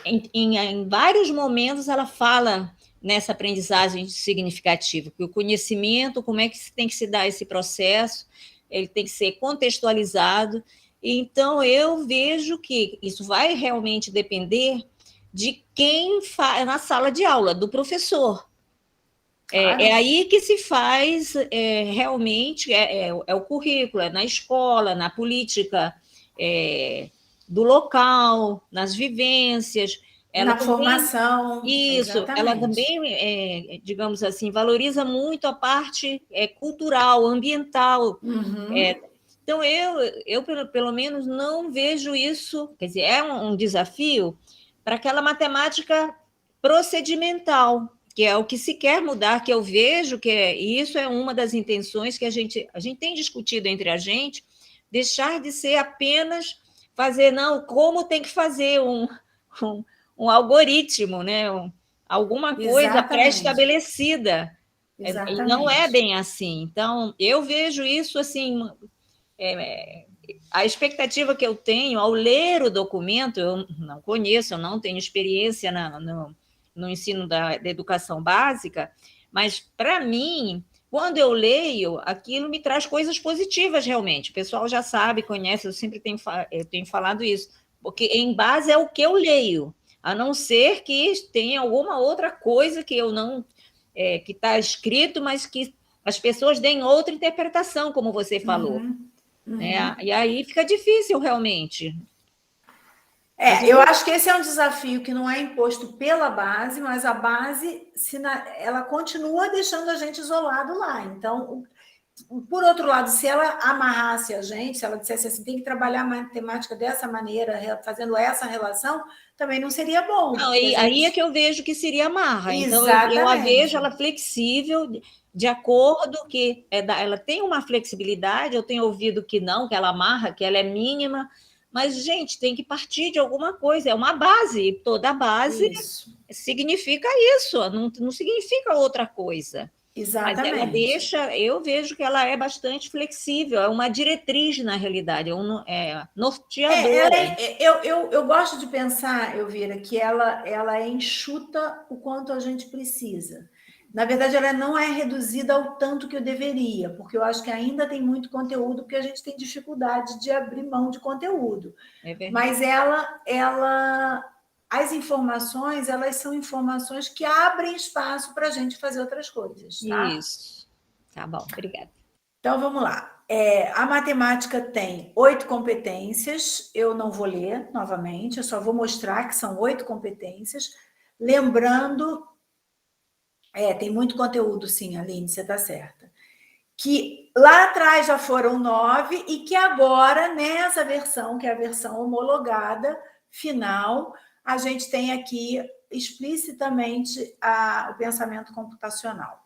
[SPEAKER 3] em vários momentos, ela fala nessa aprendizagem significativa, que o conhecimento, como é que tem que se dar esse processo, ele tem que ser contextualizado. Então, eu vejo que isso vai realmente depender de quem faz na sala de aula, do professor. É aí que se faz realmente, o currículo, é na escola, na política do local, nas vivências.
[SPEAKER 2] Na formação.
[SPEAKER 3] Isso, exatamente. Ela também, digamos assim, valoriza muito a parte cultural, ambiental. Então, eu pelo menos, não vejo isso, quer dizer, é um desafio para aquela matemática procedimental, que é o que se quer mudar, que eu vejo que isso é uma das intenções que a gente tem discutido entre a gente, deixar de ser apenas fazer, não, como tem que fazer um algoritmo, né? Alguma coisa
[SPEAKER 2] Exatamente.
[SPEAKER 3] pré-estabelecida. E não é
[SPEAKER 2] Exatamente.
[SPEAKER 3] bem assim. Então, eu vejo isso assim. A expectativa que eu tenho ao ler o documento, eu não conheço, eu não tenho experiência no ensino da educação básica, mas, para mim, quando eu leio, aquilo me traz coisas positivas, realmente. O pessoal já sabe, conhece, eu sempre tenho falado isso, porque em base é o que eu leio, a não ser que tenha alguma outra coisa que eu não... que está escrito, mas que as pessoas deem outra interpretação, como você falou. Né? E aí fica difícil, realmente.
[SPEAKER 2] Eu acho que esse é um desafio que não é imposto pela base, mas a base ela continua deixando a gente isolado lá. Então, por outro lado, se ela amarrasse a gente, se ela dissesse assim, tem que trabalhar a matemática dessa maneira, fazendo essa relação, também não seria bom.
[SPEAKER 3] Não, aí é que eu vejo que seria amarra. Então, eu a vejo ela flexível, de acordo que ela tem uma flexibilidade, eu tenho ouvido que não, que ela amarra, que ela é mínima, mas, gente, tem que partir de alguma coisa, é uma base, toda base significa isso, não significa outra coisa.
[SPEAKER 2] Exatamente.
[SPEAKER 3] Mas ela deixa, eu vejo que ela é bastante flexível, é uma diretriz, na realidade, é norteadora.
[SPEAKER 2] Eu gosto de pensar, Elvira, que ela é enxuta o quanto a gente precisa. Na verdade, ela não é reduzida ao tanto que eu deveria, porque eu acho que ainda tem muito conteúdo, porque a gente tem dificuldade de abrir mão de conteúdo. Mas as informações, elas são informações que abrem espaço para a gente fazer outras coisas, tá?
[SPEAKER 3] Isso. Tá bom, obrigada.
[SPEAKER 2] Então, vamos lá. A matemática tem 8 competências, eu não vou ler novamente, eu só vou mostrar que são 8 competências, lembrando... tem muito conteúdo, sim, Aline, você está certa. Que lá atrás já foram 9 e que agora, nessa versão, que é a versão homologada, final, a gente tem aqui explicitamente o pensamento computacional.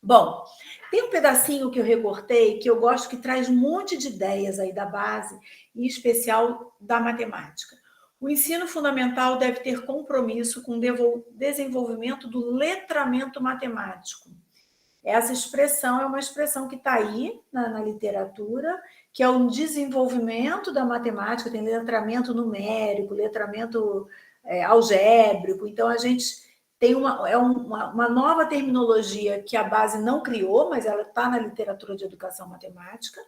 [SPEAKER 2] Bom, tem um pedacinho que eu recortei que eu gosto, que traz um monte de ideias aí da base, em especial da matemática. O ensino fundamental deve ter compromisso com o desenvolvimento do letramento matemático. Essa expressão é uma expressão que está aí na literatura, que é um desenvolvimento da matemática, tem letramento numérico, letramento algébrico. Então, a gente tem uma nova terminologia que a base não criou, mas ela está na literatura de educação matemática,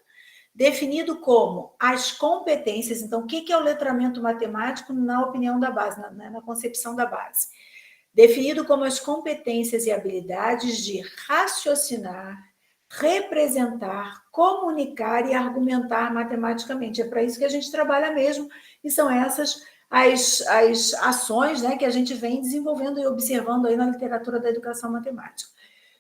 [SPEAKER 2] definido como as competências. Então, o que é o letramento matemático na opinião da base, na concepção da base? Definido como as competências e habilidades de raciocinar, representar, comunicar e argumentar matematicamente. É para isso que a gente trabalha mesmo, e são essas as ações, né, que a gente vem desenvolvendo e observando aí na literatura da educação matemática,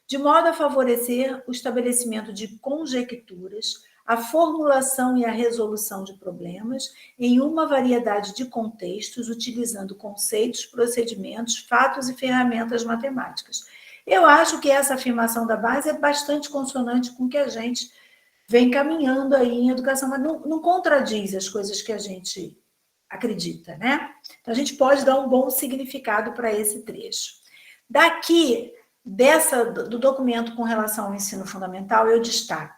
[SPEAKER 2] de modo a favorecer o estabelecimento de conjecturas, a formulação e a resolução de problemas em uma variedade de contextos, utilizando conceitos, procedimentos, fatos e ferramentas matemáticas. Eu acho que essa afirmação da base é bastante consonante com o que a gente vem caminhando aí em educação, mas não contradiz as coisas que a gente acredita, né? Então, a gente pode dar um bom significado para esse trecho. Daqui, do documento com relação ao ensino fundamental, eu destaco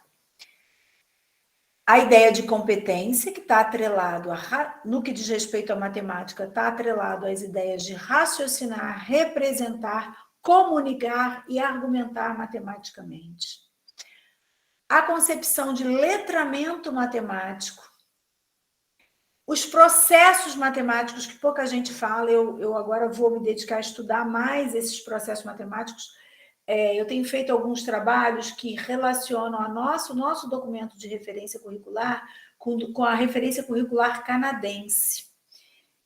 [SPEAKER 2] a ideia de competência, que está atrelado, no que diz respeito à matemática, está atrelado às ideias de raciocinar, representar, comunicar e argumentar matematicamente. A concepção de letramento matemático, os processos matemáticos, que pouca gente fala, eu agora vou me dedicar a estudar mais esses processos matemáticos. Eu tenho feito alguns trabalhos que relacionam o nosso documento de referência curricular com a referência curricular canadense,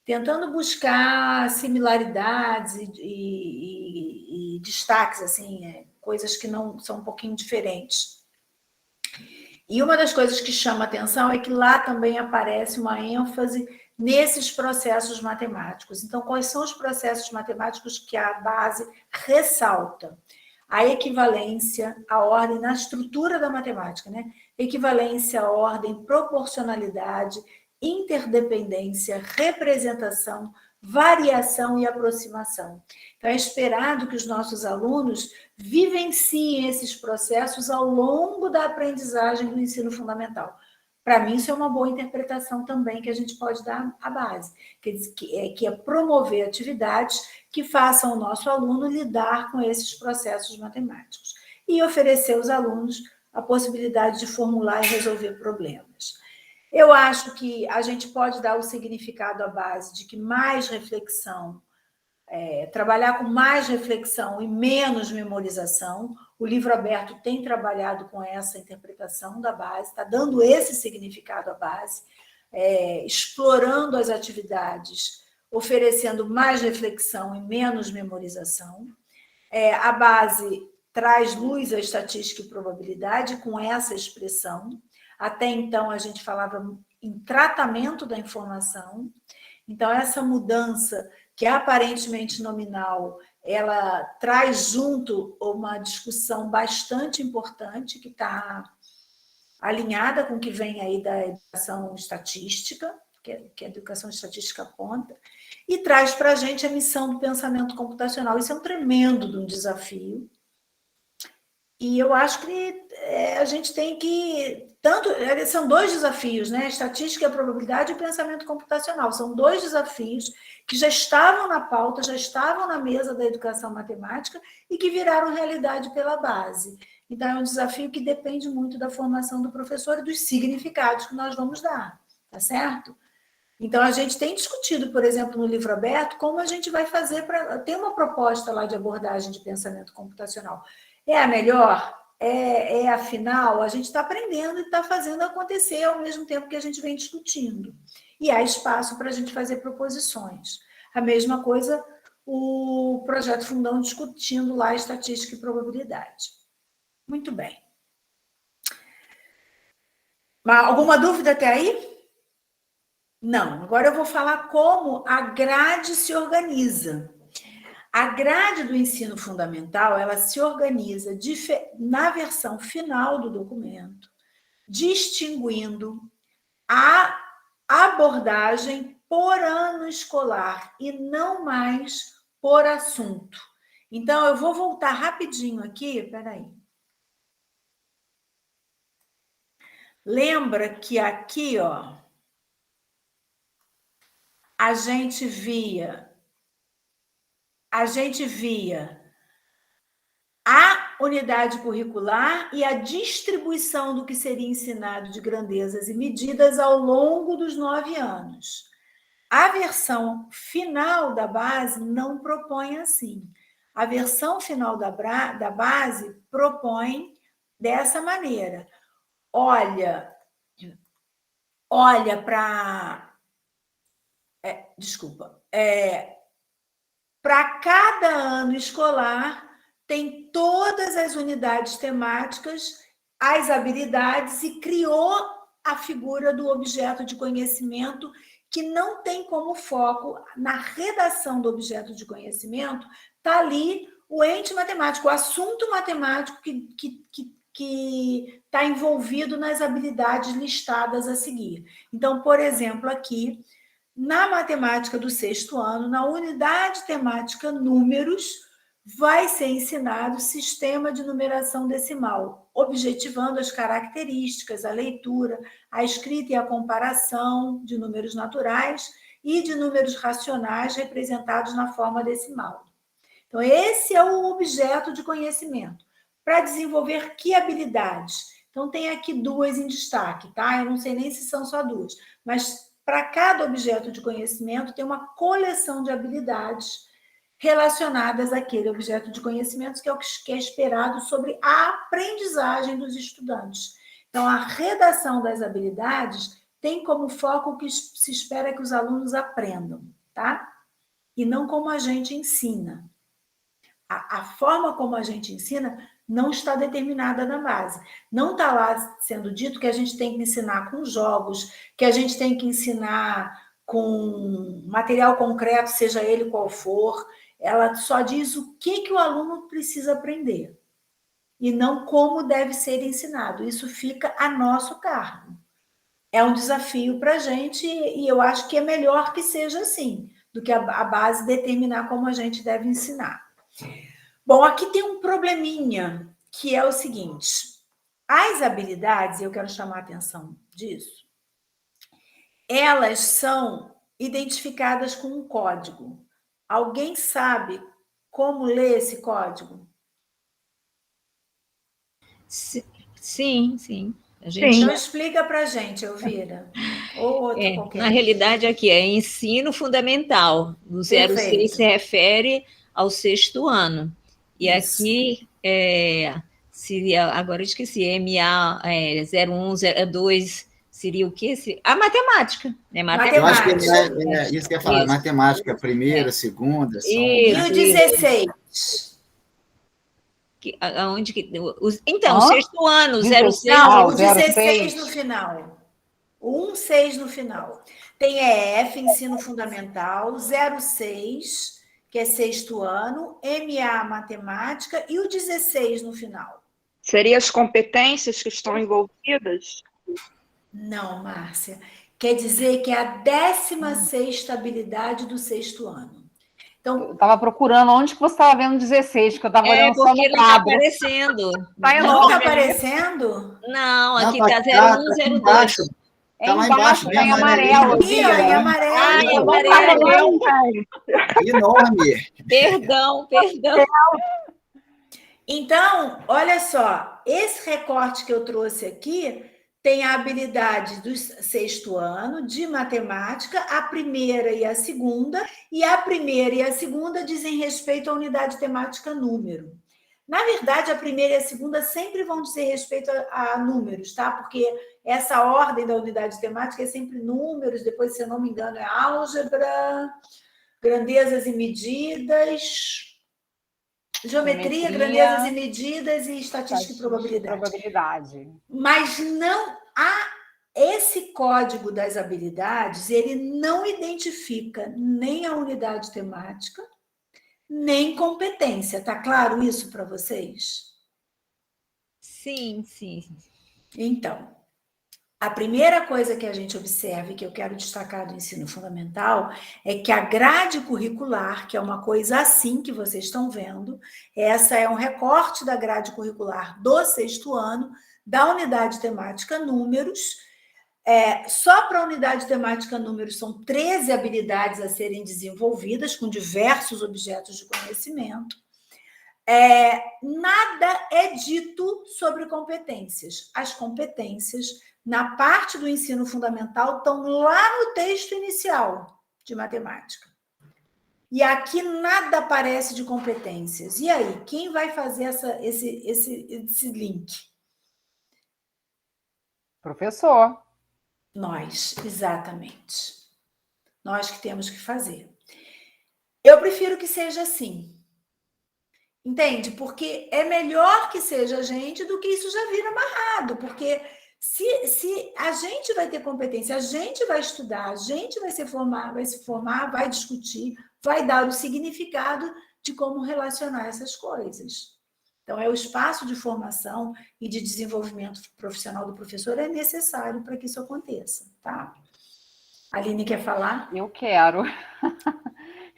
[SPEAKER 2] tentando buscar similaridades e destaques, assim, coisas que não são um pouquinho diferentes. E uma das coisas que chama atenção é que lá também aparece uma ênfase nesses processos matemáticos. Então, quais são os processos matemáticos que a base ressalta? A equivalência, a ordem na estrutura da matemática, né? Equivalência, ordem, proporcionalidade, interdependência, representação, variação e aproximação. Então, é esperado que os nossos alunos vivenciem esses processos ao longo da aprendizagem do ensino fundamental. Para mim, isso é uma boa interpretação também que a gente pode dar à base, que é promover atividades que façam o nosso aluno lidar com esses processos matemáticos e oferecer aos alunos a possibilidade de formular e resolver problemas. Eu acho que a gente pode dar o significado à base de que mais reflexão, trabalhar com mais reflexão e menos memorização. O livro aberto tem trabalhado com essa interpretação da base, está dando esse significado à base, explorando as atividades, oferecendo mais reflexão e menos memorização. A base traz luz à estatística e probabilidade com essa expressão. Até então, a gente falava em tratamento da informação. Então, essa mudança, que é aparentemente nominal, ela traz junto uma discussão bastante importante, que está alinhada com o que vem aí da educação estatística, que a educação estatística aponta, e traz para a gente a missão do pensamento computacional. Isso é um tremendo de um desafio. E eu acho que a gente tem que... são dois desafios, né? A estatística e a probabilidade e o pensamento computacional. São dois desafios que já estavam na pauta, já estavam na mesa da educação matemática e que viraram realidade pela base. Então, é um desafio que depende muito da formação do professor e dos significados que nós vamos dar, tá certo? Então, a gente tem discutido, por exemplo, no livro aberto, como a gente vai fazer para... Tem uma proposta lá de abordagem de pensamento computacional. É a melhor? Afinal, a gente está aprendendo e está fazendo acontecer ao mesmo tempo que a gente vem discutindo. E há espaço para a gente fazer proposições. A mesma coisa, o projeto Fundão discutindo lá estatística e probabilidade. Muito bem. Alguma dúvida até aí? Não. Agora eu vou falar como a grade se organiza. A grade do ensino fundamental, ela se organiza na versão final do documento, distinguindo a abordagem por ano escolar e não mais por assunto. Então, eu vou voltar rapidinho aqui, peraí. Lembra que aqui, ó, a gente via a unidade curricular e a distribuição do que seria ensinado de grandezas e medidas ao longo dos 9 anos. A versão final da base não propõe assim. A versão final da base propõe dessa maneira. Olha para... para cada ano escolar, tem todas as unidades temáticas, as habilidades, e criou a figura do objeto de conhecimento, que não tem como foco, na redação do objeto de conhecimento, está ali o ente matemático, o assunto matemático que está envolvido nas habilidades listadas a seguir. Então, por exemplo, aqui, na matemática do 6º ano, na unidade temática números, vai ser ensinado o sistema de numeração decimal, objetivando as características, a leitura, a escrita e a comparação de números naturais e de números racionais representados na forma decimal. Então, esse é o objeto de conhecimento. Para desenvolver que habilidades? Então, tem aqui 2 em destaque, tá? Eu não sei nem se são só 2, mas para cada objeto de conhecimento tem uma coleção de habilidades relacionadas àquele objeto de conhecimento, que é o que é esperado sobre a aprendizagem dos estudantes. Então, a redação das habilidades tem como foco o que se espera que os alunos aprendam, tá? E não como a gente ensina. A forma como a gente ensina não está determinada na base. Não está lá sendo dito que a gente tem que ensinar com jogos, que a gente tem que ensinar com material concreto, seja ele qual for. Ela só diz o que o aluno precisa aprender e não como deve ser ensinado. Isso fica a nosso cargo. É um desafio para a gente e eu acho que é melhor que seja assim, do que a base determinar como a gente deve ensinar. Bom, aqui tem um probleminha, que é o seguinte: as habilidades, eu quero chamar a atenção disso, elas são identificadas com um código. Alguém sabe como ler esse código?
[SPEAKER 3] Sim, sim. A gente
[SPEAKER 2] Então explica para a gente, Elvira. Ou outro qualquer.
[SPEAKER 3] na realidade, aqui é ensino fundamental. O 06
[SPEAKER 2] Perfeito.
[SPEAKER 3] se refere ao 6º ano. E
[SPEAKER 2] Isso.
[SPEAKER 3] aqui seria, agora eu esqueci, MA 01, 02, seria o quê? A matemática. Né?
[SPEAKER 2] Matemática.
[SPEAKER 5] Eu acho que isso que eu ia falar,
[SPEAKER 3] Isso.
[SPEAKER 5] matemática, primeira, segunda, são...
[SPEAKER 2] E o 16?
[SPEAKER 3] Aonde que... Então,
[SPEAKER 1] Hã?
[SPEAKER 3] 6º ano, 06.
[SPEAKER 2] Não, o
[SPEAKER 1] 06.
[SPEAKER 2] 16 no final. O 16 no final. Tem EF, ensino fundamental, 06, que é 6º ano, MA, matemática, e o 16 no final.
[SPEAKER 6] Seriam as competências que estão envolvidas?
[SPEAKER 2] Não, Márcia. Quer dizer que é a 16ª habilidade do 6º ano. Então,
[SPEAKER 1] Eu estava procurando onde que você estava vendo 16, que eu estava olhando só
[SPEAKER 3] porque
[SPEAKER 1] no
[SPEAKER 3] não está
[SPEAKER 1] quadro.
[SPEAKER 3] aparecendo.
[SPEAKER 1] Tá
[SPEAKER 2] não
[SPEAKER 1] enorme
[SPEAKER 2] está
[SPEAKER 1] ali.
[SPEAKER 2] aparecendo?
[SPEAKER 3] Não, aqui
[SPEAKER 5] Não,
[SPEAKER 3] está
[SPEAKER 5] tá
[SPEAKER 3] 0102.
[SPEAKER 5] embaixo.
[SPEAKER 1] É
[SPEAKER 5] Tá lá
[SPEAKER 1] embaixo,
[SPEAKER 5] embaixo,
[SPEAKER 1] tá em
[SPEAKER 5] bem
[SPEAKER 1] amarelo.
[SPEAKER 5] amarelinho.
[SPEAKER 2] Aqui, ó, em amarelo.
[SPEAKER 3] Ah, em
[SPEAKER 1] Eu não
[SPEAKER 3] amarelo.
[SPEAKER 1] tava vendo.
[SPEAKER 5] Enorme.
[SPEAKER 3] Perdão.
[SPEAKER 2] Então, olha só, esse recorte que eu trouxe aqui tem a habilidade do 6º ano de matemática, a primeira e a segunda, e a primeira e a segunda dizem respeito à unidade temática número. Na verdade, a primeira e a segunda sempre vão dizer respeito a números, tá? Porque essa ordem da unidade temática é sempre números, depois, se eu não me engano, é álgebra, grandezas e medidas, geometria, grandezas e medidas e estatística e probabilidade. Mas não há esse código das habilidades, ele não identifica nem a unidade temática, nem competência. Tá claro isso para vocês?
[SPEAKER 3] Sim.
[SPEAKER 2] Então, a primeira coisa que a gente observa e que eu quero destacar do ensino fundamental é que a grade curricular, que é uma coisa assim que vocês estão vendo, essa é um recorte da grade curricular do 6º ano, da unidade temática números. Só para a unidade temática números são 13 habilidades a serem desenvolvidas, com diversos objetos de conhecimento. Nada é dito sobre competências. As competências, na parte do ensino fundamental, estão lá no texto inicial de matemática. E aqui nada aparece de competências. E aí, quem vai fazer esse link?
[SPEAKER 1] Professor.
[SPEAKER 2] Nós, exatamente. Nós que temos que fazer. Eu prefiro que seja assim. Entende? Porque é melhor que seja a gente do que isso já vira amarrado. Porque se a gente vai ter competência, a gente vai estudar, a gente vai se formar, vai discutir, vai dar o significado de como relacionar essas coisas. Então, o espaço de formação e de desenvolvimento profissional do professor é necessário para que isso aconteça, tá? A Aline quer falar?
[SPEAKER 1] Eu quero.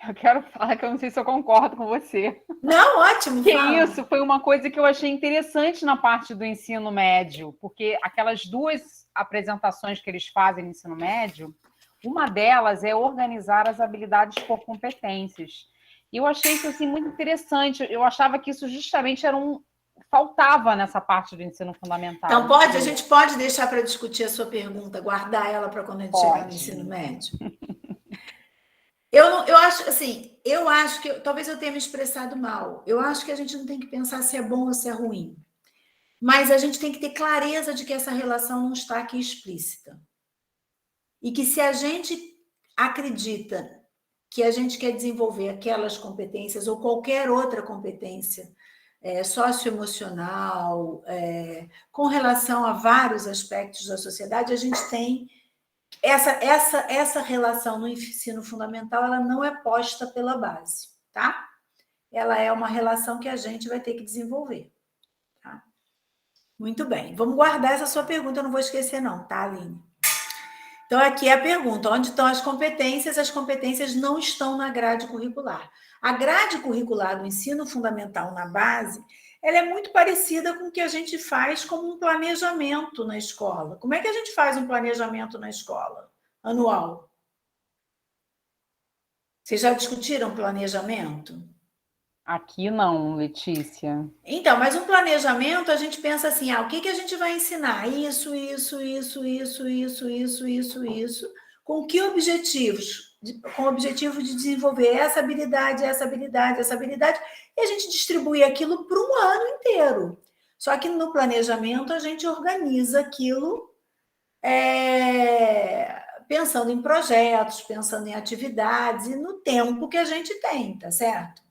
[SPEAKER 1] Eu quero falar que eu não sei se eu concordo com você.
[SPEAKER 2] Não, ótimo,
[SPEAKER 1] Que
[SPEAKER 2] fala.
[SPEAKER 1] isso foi uma coisa que eu achei interessante na parte do ensino médio, porque aquelas duas apresentações que eles fazem no ensino médio, uma delas é organizar as habilidades por competências. E eu achei isso assim, muito interessante. Eu achava que isso justamente faltava nessa parte do ensino fundamental.
[SPEAKER 2] Então, a gente pode deixar para discutir a sua pergunta, guardar ela para quando a gente chegar no ensino médio? Eu acho que talvez eu tenha me expressado mal. Eu acho que a gente não tem que pensar se é bom ou se é ruim. Mas a gente tem que ter clareza de que essa relação não está aqui explícita. E que se a gente acredita que a gente quer desenvolver aquelas competências ou qualquer outra competência socioemocional, com relação a vários aspectos da sociedade, a gente tem essa relação no ensino fundamental, ela não é posta pela base, tá? Ela é uma relação que a gente vai ter que desenvolver, tá? Muito bem, vamos guardar essa sua pergunta, eu não vou esquecer não, tá, Aline? Então, aqui é a pergunta, onde estão as competências? As competências não estão na grade curricular. A grade curricular do ensino fundamental na base, ela é muito parecida com o que a gente faz como um planejamento na escola. Como é que a gente faz um planejamento na escola anual? Vocês já discutiram planejamento?
[SPEAKER 1] Aqui não, Letícia.
[SPEAKER 2] Então, mas um planejamento, a gente pensa assim, o que a gente vai ensinar? Isso, com que objetivos? Com o objetivo de desenvolver essa habilidade, e a gente distribui aquilo para um ano inteiro. Só que no planejamento, a gente organiza aquilo pensando em projetos, pensando em atividades e no tempo que a gente tem, tá certo?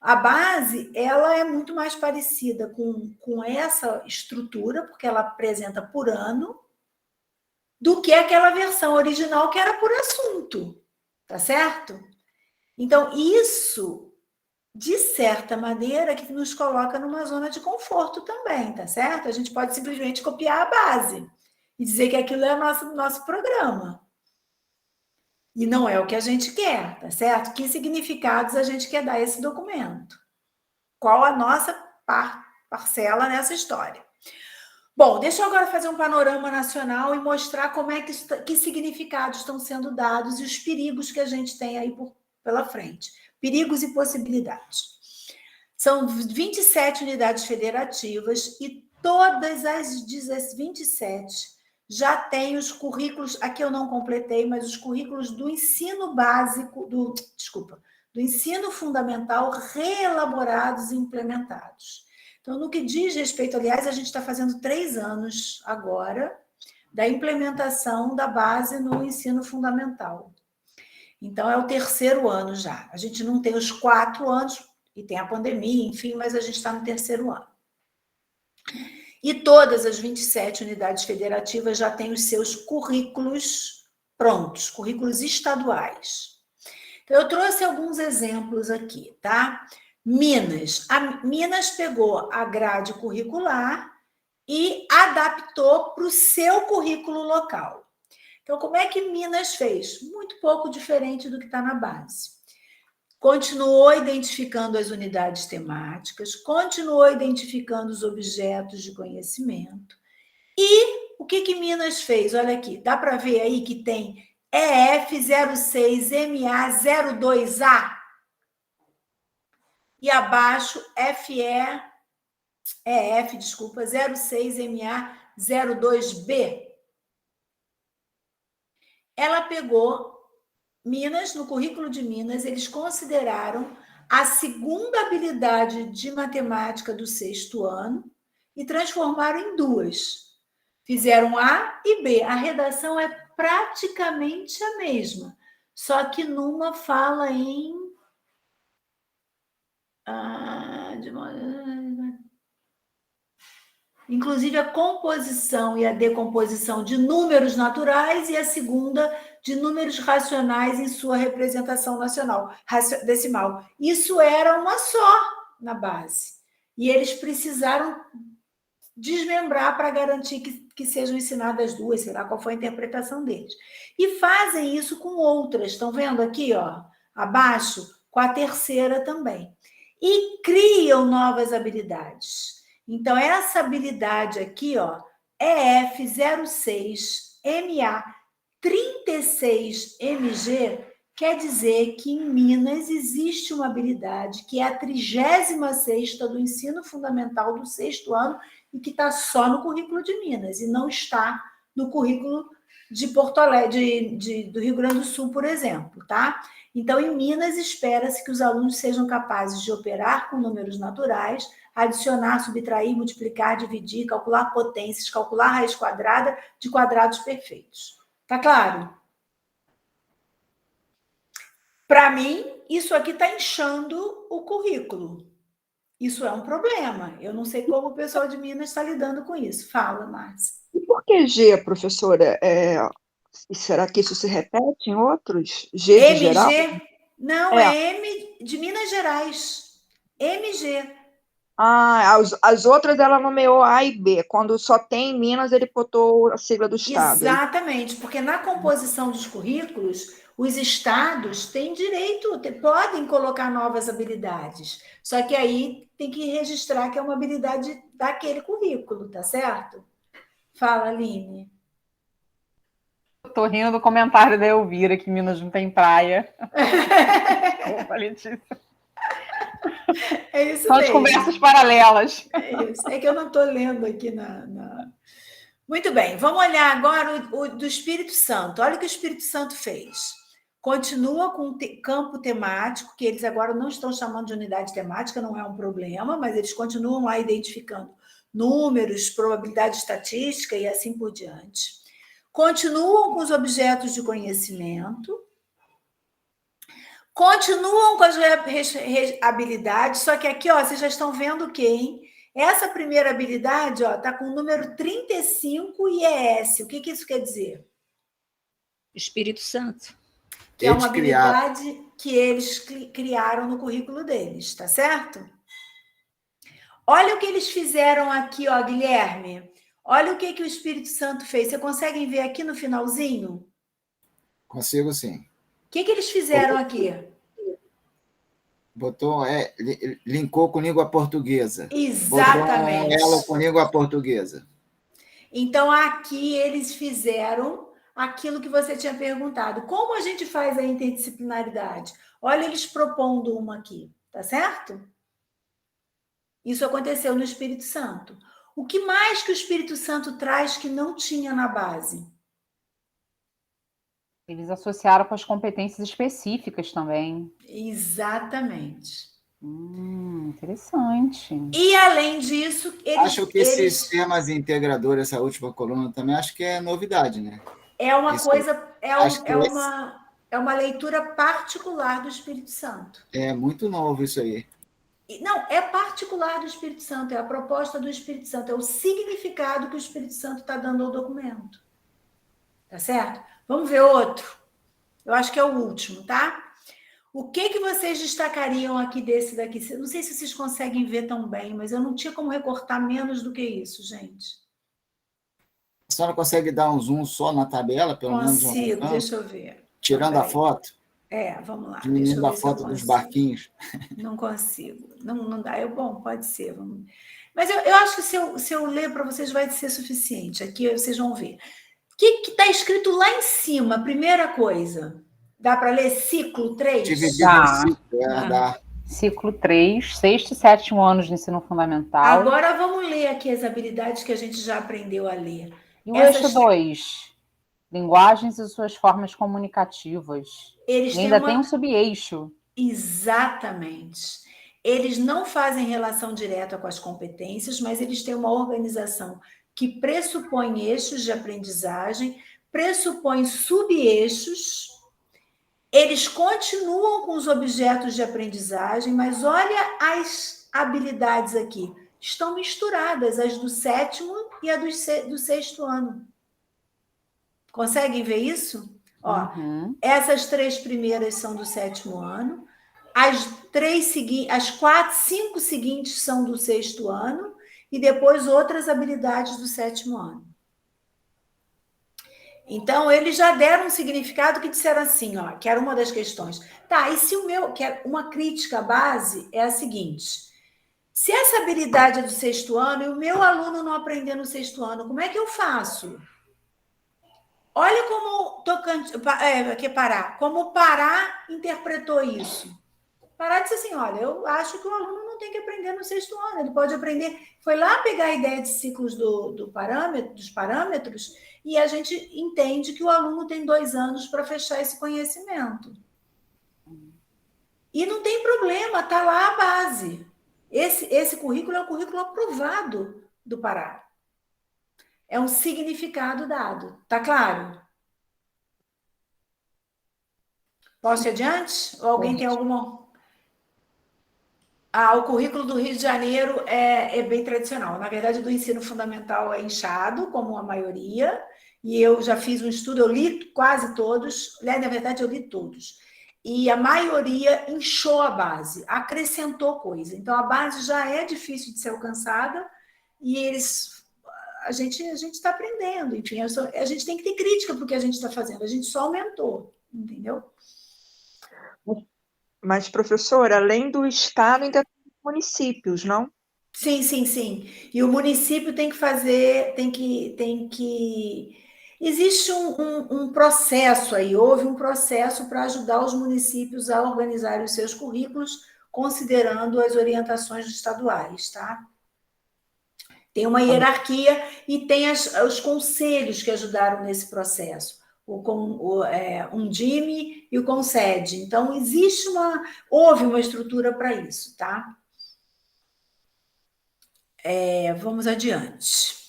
[SPEAKER 2] A base, ela é muito mais parecida com essa estrutura, porque ela apresenta por ano, do que aquela versão original que era por assunto, tá certo? Então, isso, de certa maneira, que nos coloca numa zona de conforto também, tá certo? A gente pode simplesmente copiar a base e dizer que aquilo é o nosso programa. E não é o que a gente quer, tá certo? Que significados a gente quer dar a esse documento? Qual a nossa parcela nessa história? Bom, deixa eu agora fazer um panorama nacional e mostrar como é que significados estão sendo dados e os perigos que a gente tem aí pela frente. Perigos e possibilidades. São 27 unidades federativas e todas as 27 já têm os currículos, aqui eu não completei, mas os currículos do ensino básico, do ensino fundamental reelaborados e implementados. Então, no que diz respeito, aliás, a gente está fazendo 3 anos agora da implementação da base no ensino fundamental. Então, é o 3º ano já. A gente não tem os 4 anos, e tem a pandemia, enfim, mas a gente está no 3º ano. E todas as 27 unidades federativas já têm os seus currículos prontos, currículos estaduais. Então, eu trouxe alguns exemplos aqui, tá? Minas. Minas pegou a grade curricular e adaptou para o seu currículo local. Então, como é que Minas fez? Muito pouco diferente do que está na base. Continuou identificando as unidades temáticas, continuou identificando os objetos de conhecimento. E o que Minas fez? Olha aqui, dá para ver aí que tem EF06MA02A e abaixo EF06MA02B. Ela pegou Minas, no currículo de Minas, eles consideraram a segunda habilidade de matemática do 6º ano e transformaram em 2. Fizeram A e B. A redação é praticamente a mesma, só que numa fala em... inclusive a composição e a decomposição de números naturais e a segunda de números racionais em sua representação decimal. Isso era uma só na base. E eles precisaram desmembrar para garantir que sejam ensinadas 2, sei lá qual foi a interpretação deles. E fazem isso com outras, estão vendo aqui, ó, abaixo, com a 3ª também. E criam novas habilidades. Então, essa habilidade aqui, ó, EF06MA36MG, quer dizer que em Minas existe uma habilidade que é a 36ª do ensino fundamental do 6º ano e que está só no currículo de Minas e não está no currículo de Porto Alegre, do Rio Grande do Sul, por exemplo, tá? Então, em Minas, espera-se que os alunos sejam capazes de operar com números naturais, adicionar, subtrair, multiplicar, dividir, calcular potências, calcular raiz quadrada de quadrados perfeitos. Tá claro? Para mim, isso aqui está inchando o currículo. Isso é um problema. Eu não sei como o pessoal de Minas está lidando com isso. Fala, Márcia.
[SPEAKER 6] E por que G, professora? Será que isso se repete em outros? G de geral?
[SPEAKER 2] MG? Não,
[SPEAKER 6] É.
[SPEAKER 2] é M de Minas Gerais. MG.
[SPEAKER 6] As outras ela nomeou A e B. Quando só tem Minas, ele botou a sigla do estado.
[SPEAKER 2] Exatamente, porque na composição dos currículos, os estados têm direito, podem colocar novas habilidades. Só que aí tem que registrar que é uma habilidade daquele currículo, tá certo? Fala, Aline.
[SPEAKER 1] Tô rindo do comentário da Elvira, que Minas não tem praia. Opa, Letícia.
[SPEAKER 2] É isso
[SPEAKER 1] São as
[SPEAKER 2] mesmo.
[SPEAKER 1] conversas paralelas.
[SPEAKER 2] É isso. É que eu não estou lendo aqui na... Muito bem, vamos olhar agora o do Espírito Santo. Olha o que o Espírito Santo fez. Continua com campo temático, que eles agora não estão chamando de unidade temática, não é um problema, mas eles continuam lá identificando números, probabilidade estatística e assim por diante. Continuam com os objetos de conhecimento, continuam com as habilidades, só que aqui, ó, vocês já estão vendo o quê, hein? Essa primeira habilidade está com o número 35 e é S. O que isso quer dizer?
[SPEAKER 3] Espírito Santo.
[SPEAKER 2] Que é uma habilidade que eles criaram no currículo deles, tá certo? Olha o que eles fizeram aqui, ó, Guilherme. Olha o que o Espírito Santo fez. Vocês conseguem ver aqui no finalzinho?
[SPEAKER 5] Consigo, sim.
[SPEAKER 2] O que eles fizeram aqui?
[SPEAKER 5] Botou, linkou com língua portuguesa.
[SPEAKER 2] Exatamente.
[SPEAKER 5] Botou ela com língua portuguesa.
[SPEAKER 2] Então, aqui eles fizeram aquilo que você tinha perguntado. Como a gente faz a interdisciplinaridade? Olha, eles propondo uma aqui, tá certo? Isso aconteceu no Espírito Santo. O que mais que o Espírito Santo traz que não tinha na base?
[SPEAKER 1] Eles associaram com as competências específicas também.
[SPEAKER 2] Exatamente.
[SPEAKER 1] Interessante.
[SPEAKER 2] E, além disso,
[SPEAKER 5] Acho que esses temas integradores, essa última coluna, também acho que é novidade, né?
[SPEAKER 2] É uma coisa, é uma leitura particular do Espírito Santo.
[SPEAKER 5] É muito novo isso aí.
[SPEAKER 2] Não, é particular do Espírito Santo, é a proposta do Espírito Santo, é o significado que o Espírito Santo está dando ao documento. Tá certo? Vamos ver outro. Eu acho que é o último, tá? O que vocês destacariam aqui desse daqui? Não sei se vocês conseguem ver tão bem, mas eu não tinha como recortar menos do que isso, gente.
[SPEAKER 5] A senhora consegue dar um zoom só na tabela, pelo menos?
[SPEAKER 2] Consigo, deixa eu ver.
[SPEAKER 5] Tirando a foto?
[SPEAKER 2] Vamos lá.
[SPEAKER 5] Diminuindo a foto dos barquinhos.
[SPEAKER 2] Não consigo. Não dá. Bom, pode ser. Vamos... Mas eu acho que se eu ler para vocês vai ser suficiente. Aqui vocês vão ver. O que está escrito lá em cima? A primeira coisa. Dá para ler ciclo 3?
[SPEAKER 1] Dá. Ciclo 3, 6º e 7º anos de ensino fundamental.
[SPEAKER 2] Agora vamos ler aqui as habilidades que a gente já aprendeu a ler.
[SPEAKER 1] E o eixo 2? Linguagens e suas formas comunicativas.
[SPEAKER 2] Eles
[SPEAKER 1] e ainda tem um subeixo.
[SPEAKER 2] Exatamente. Eles não fazem relação direta com as competências, mas eles têm uma organização que pressupõe eixos de aprendizagem, pressupõe subeixos. Eles continuam com os objetos de aprendizagem, mas olha as habilidades aqui. Estão misturadas, as do 7º e a do 6º ano. Conseguem ver isso? Ó, essas 3 primeiras são do 7º ano, as 5 seguintes são do 6º ano, e depois outras habilidades do 7º ano. Então, eles já deram um significado que disseram assim, ó, que era uma das questões. Tá, e se o meu... Uma crítica base é a seguinte: se essa habilidade é do 6º ano e o meu aluno não aprender no 6º ano, como é que eu faço? Olha como como o Pará interpretou isso. Pará disse assim, olha, eu acho que o aluno não tem que aprender no 6º ano, ele pode aprender... Foi lá pegar a ideia de ciclos dos parâmetros, e a gente entende que o aluno tem 2 anos para fechar esse conhecimento. E não tem problema, está lá a base. Esse currículo é um currículo aprovado do Pará. É um significado dado. Tá claro? Posso ir adiante? Ou alguém tem alguma... O currículo do Rio de Janeiro é bem tradicional. Na verdade, do ensino fundamental é inchado, como a maioria, e eu já fiz um estudo, eu li quase todos, na verdade, eu li todos. E a maioria inchou a base, acrescentou coisa. Então, a base já é difícil de ser alcançada e a gente está aprendendo. Enfim, a gente tem que ter crítica para o que a gente está fazendo. A gente só aumentou, entendeu?
[SPEAKER 6] Mas, professora, além do Estado, ainda tem municípios, não?
[SPEAKER 2] Sim, sim, sim. E o município tem que fazer, tem que... Existe um processo aí, houve um processo para ajudar os municípios a organizarem os seus currículos, considerando as orientações estaduais, tá? Tem uma hierarquia e tem os conselhos que ajudaram nesse processo. O Undime e o Concede. Então, houve uma estrutura para isso, tá? Vamos adiante.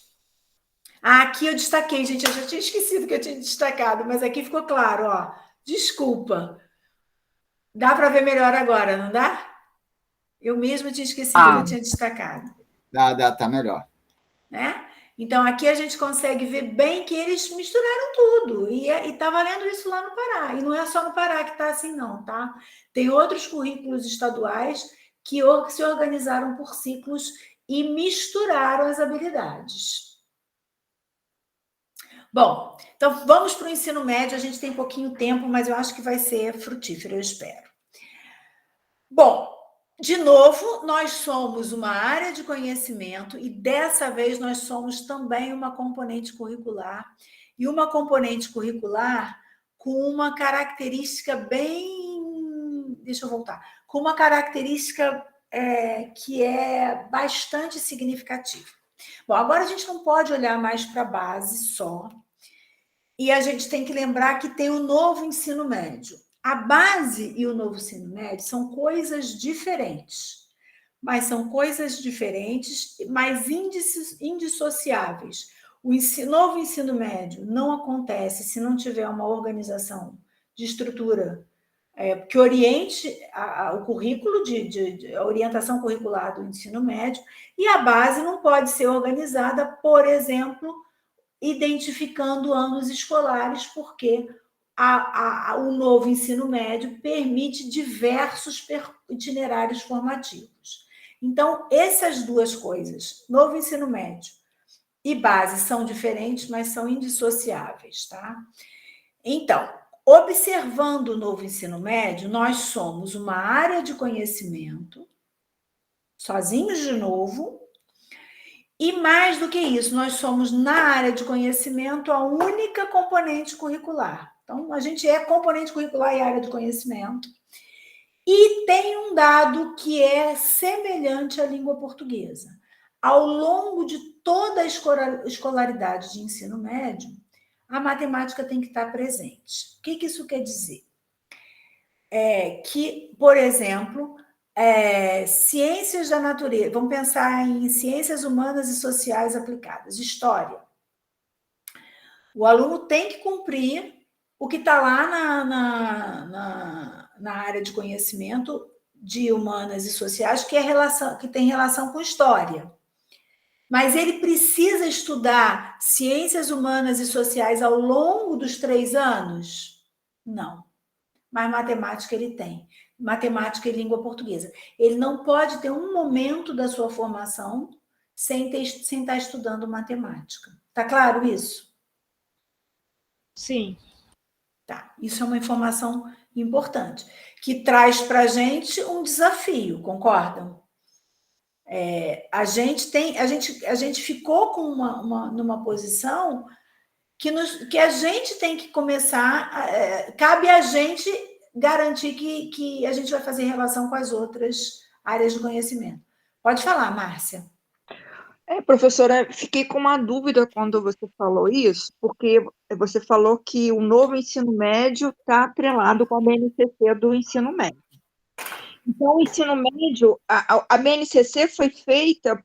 [SPEAKER 2] Aqui eu destaquei, gente, eu já tinha esquecido que eu tinha destacado, mas aqui ficou claro, ó. Desculpa. Dá para ver melhor agora, não dá? Eu mesma tinha esquecido que eu tinha destacado.
[SPEAKER 5] Tá melhor.
[SPEAKER 2] Né? Então, aqui a gente consegue ver bem que eles misturaram tudo, e está valendo isso lá no Pará. E não é só no Pará que está assim, não, tá? Tem outros currículos estaduais que se organizaram por ciclos e misturaram as habilidades. Bom, então vamos para o ensino médio. A gente tem pouquinho tempo, mas eu acho que vai ser frutífero, eu espero. Bom, de novo, nós somos uma área de conhecimento e dessa vez nós somos também uma componente curricular, e uma componente curricular com uma característica bem... Deixa eu voltar. Com uma característica que é bastante significativa. Bom, agora a gente não pode olhar mais para a base só, e a gente tem que lembrar que tem o novo ensino médio. A base e o novo ensino médio são coisas diferentes, mas são coisas diferentes, mas indissociáveis. O novo ensino médio não acontece se não tiver uma organização de estrutura que oriente o currículo, a orientação curricular do ensino médio, e a base não pode ser organizada, por exemplo, identificando anos escolares, porque o novo ensino médio permite diversos itinerários formativos. Então, essas duas coisas, novo ensino médio e base, são diferentes, mas são indissociáveis, tá? Então, observando o novo ensino médio, nós somos uma área de conhecimento, sozinhos de novo, e mais do que isso, nós somos, na área de conhecimento, a única componente curricular. Então, a gente é componente curricular e área de conhecimento. E tem um dado que é semelhante à língua portuguesa. Ao longo de toda a escolaridade de ensino médio, a matemática tem que estar presente. O que isso quer dizer? Que, por exemplo, ciências da natureza, vamos pensar em ciências humanas e sociais aplicadas, história. O aluno tem que cumprir o que está lá na área de conhecimento de humanas e sociais, que tem relação com história. Mas ele precisa estudar ciências humanas e sociais ao longo dos 3 anos? Não. Mas matemática ele tem. Matemática e língua portuguesa. Ele não pode ter um momento da sua formação sem estar estudando matemática. Tá claro isso?
[SPEAKER 3] Sim.
[SPEAKER 2] Tá. Isso é uma informação importante, que traz para a gente um desafio, concordam? A gente ficou numa posição que a gente tem que começar, cabe a gente garantir que a gente vai fazer relação com as outras áreas de conhecimento. Pode falar, Márcia.
[SPEAKER 6] Professora, fiquei com uma dúvida quando você falou isso, porque você falou que o novo ensino médio está atrelado com a BNCC do ensino médio. Então, o ensino médio, a BNCC foi feita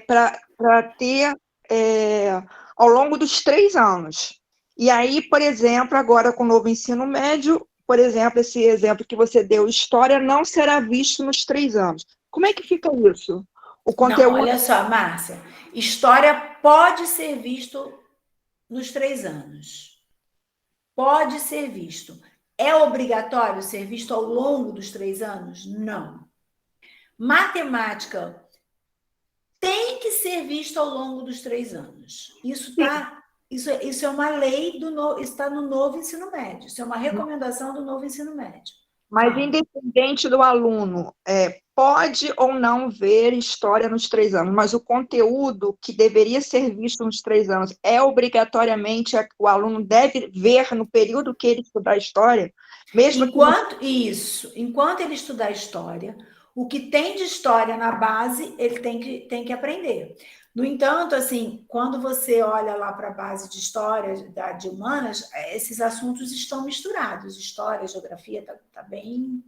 [SPEAKER 6] para ter ao longo dos 3 anos. E aí, por exemplo, agora com o novo ensino médio, por exemplo, esse exemplo que você deu, história não será visto nos 3 anos. Como é que fica isso? O
[SPEAKER 2] Não,
[SPEAKER 6] conteúdo...
[SPEAKER 2] olha só, Márcia, história pode ser visto nos 3 anos. Pode ser visto. É obrigatório ser visto ao longo dos 3 anos? Não. Matemática tem que ser visto ao longo dos 3 anos. Isso é uma lei está no novo ensino médio. Isso é uma recomendação do novo ensino médio.
[SPEAKER 6] Mas independente do aluno, pode ou não ver história nos 3 anos, mas o conteúdo que deveria ser visto nos 3 anos obrigatoriamente o aluno deve ver no período que ele estudar história, mesmo
[SPEAKER 2] enquanto ele estudar história, o que tem de história na base, ele tem que aprender. No entanto, assim, quando você olha lá para a base de história, de humanas, esses assuntos estão misturados. História, geografia, tá bem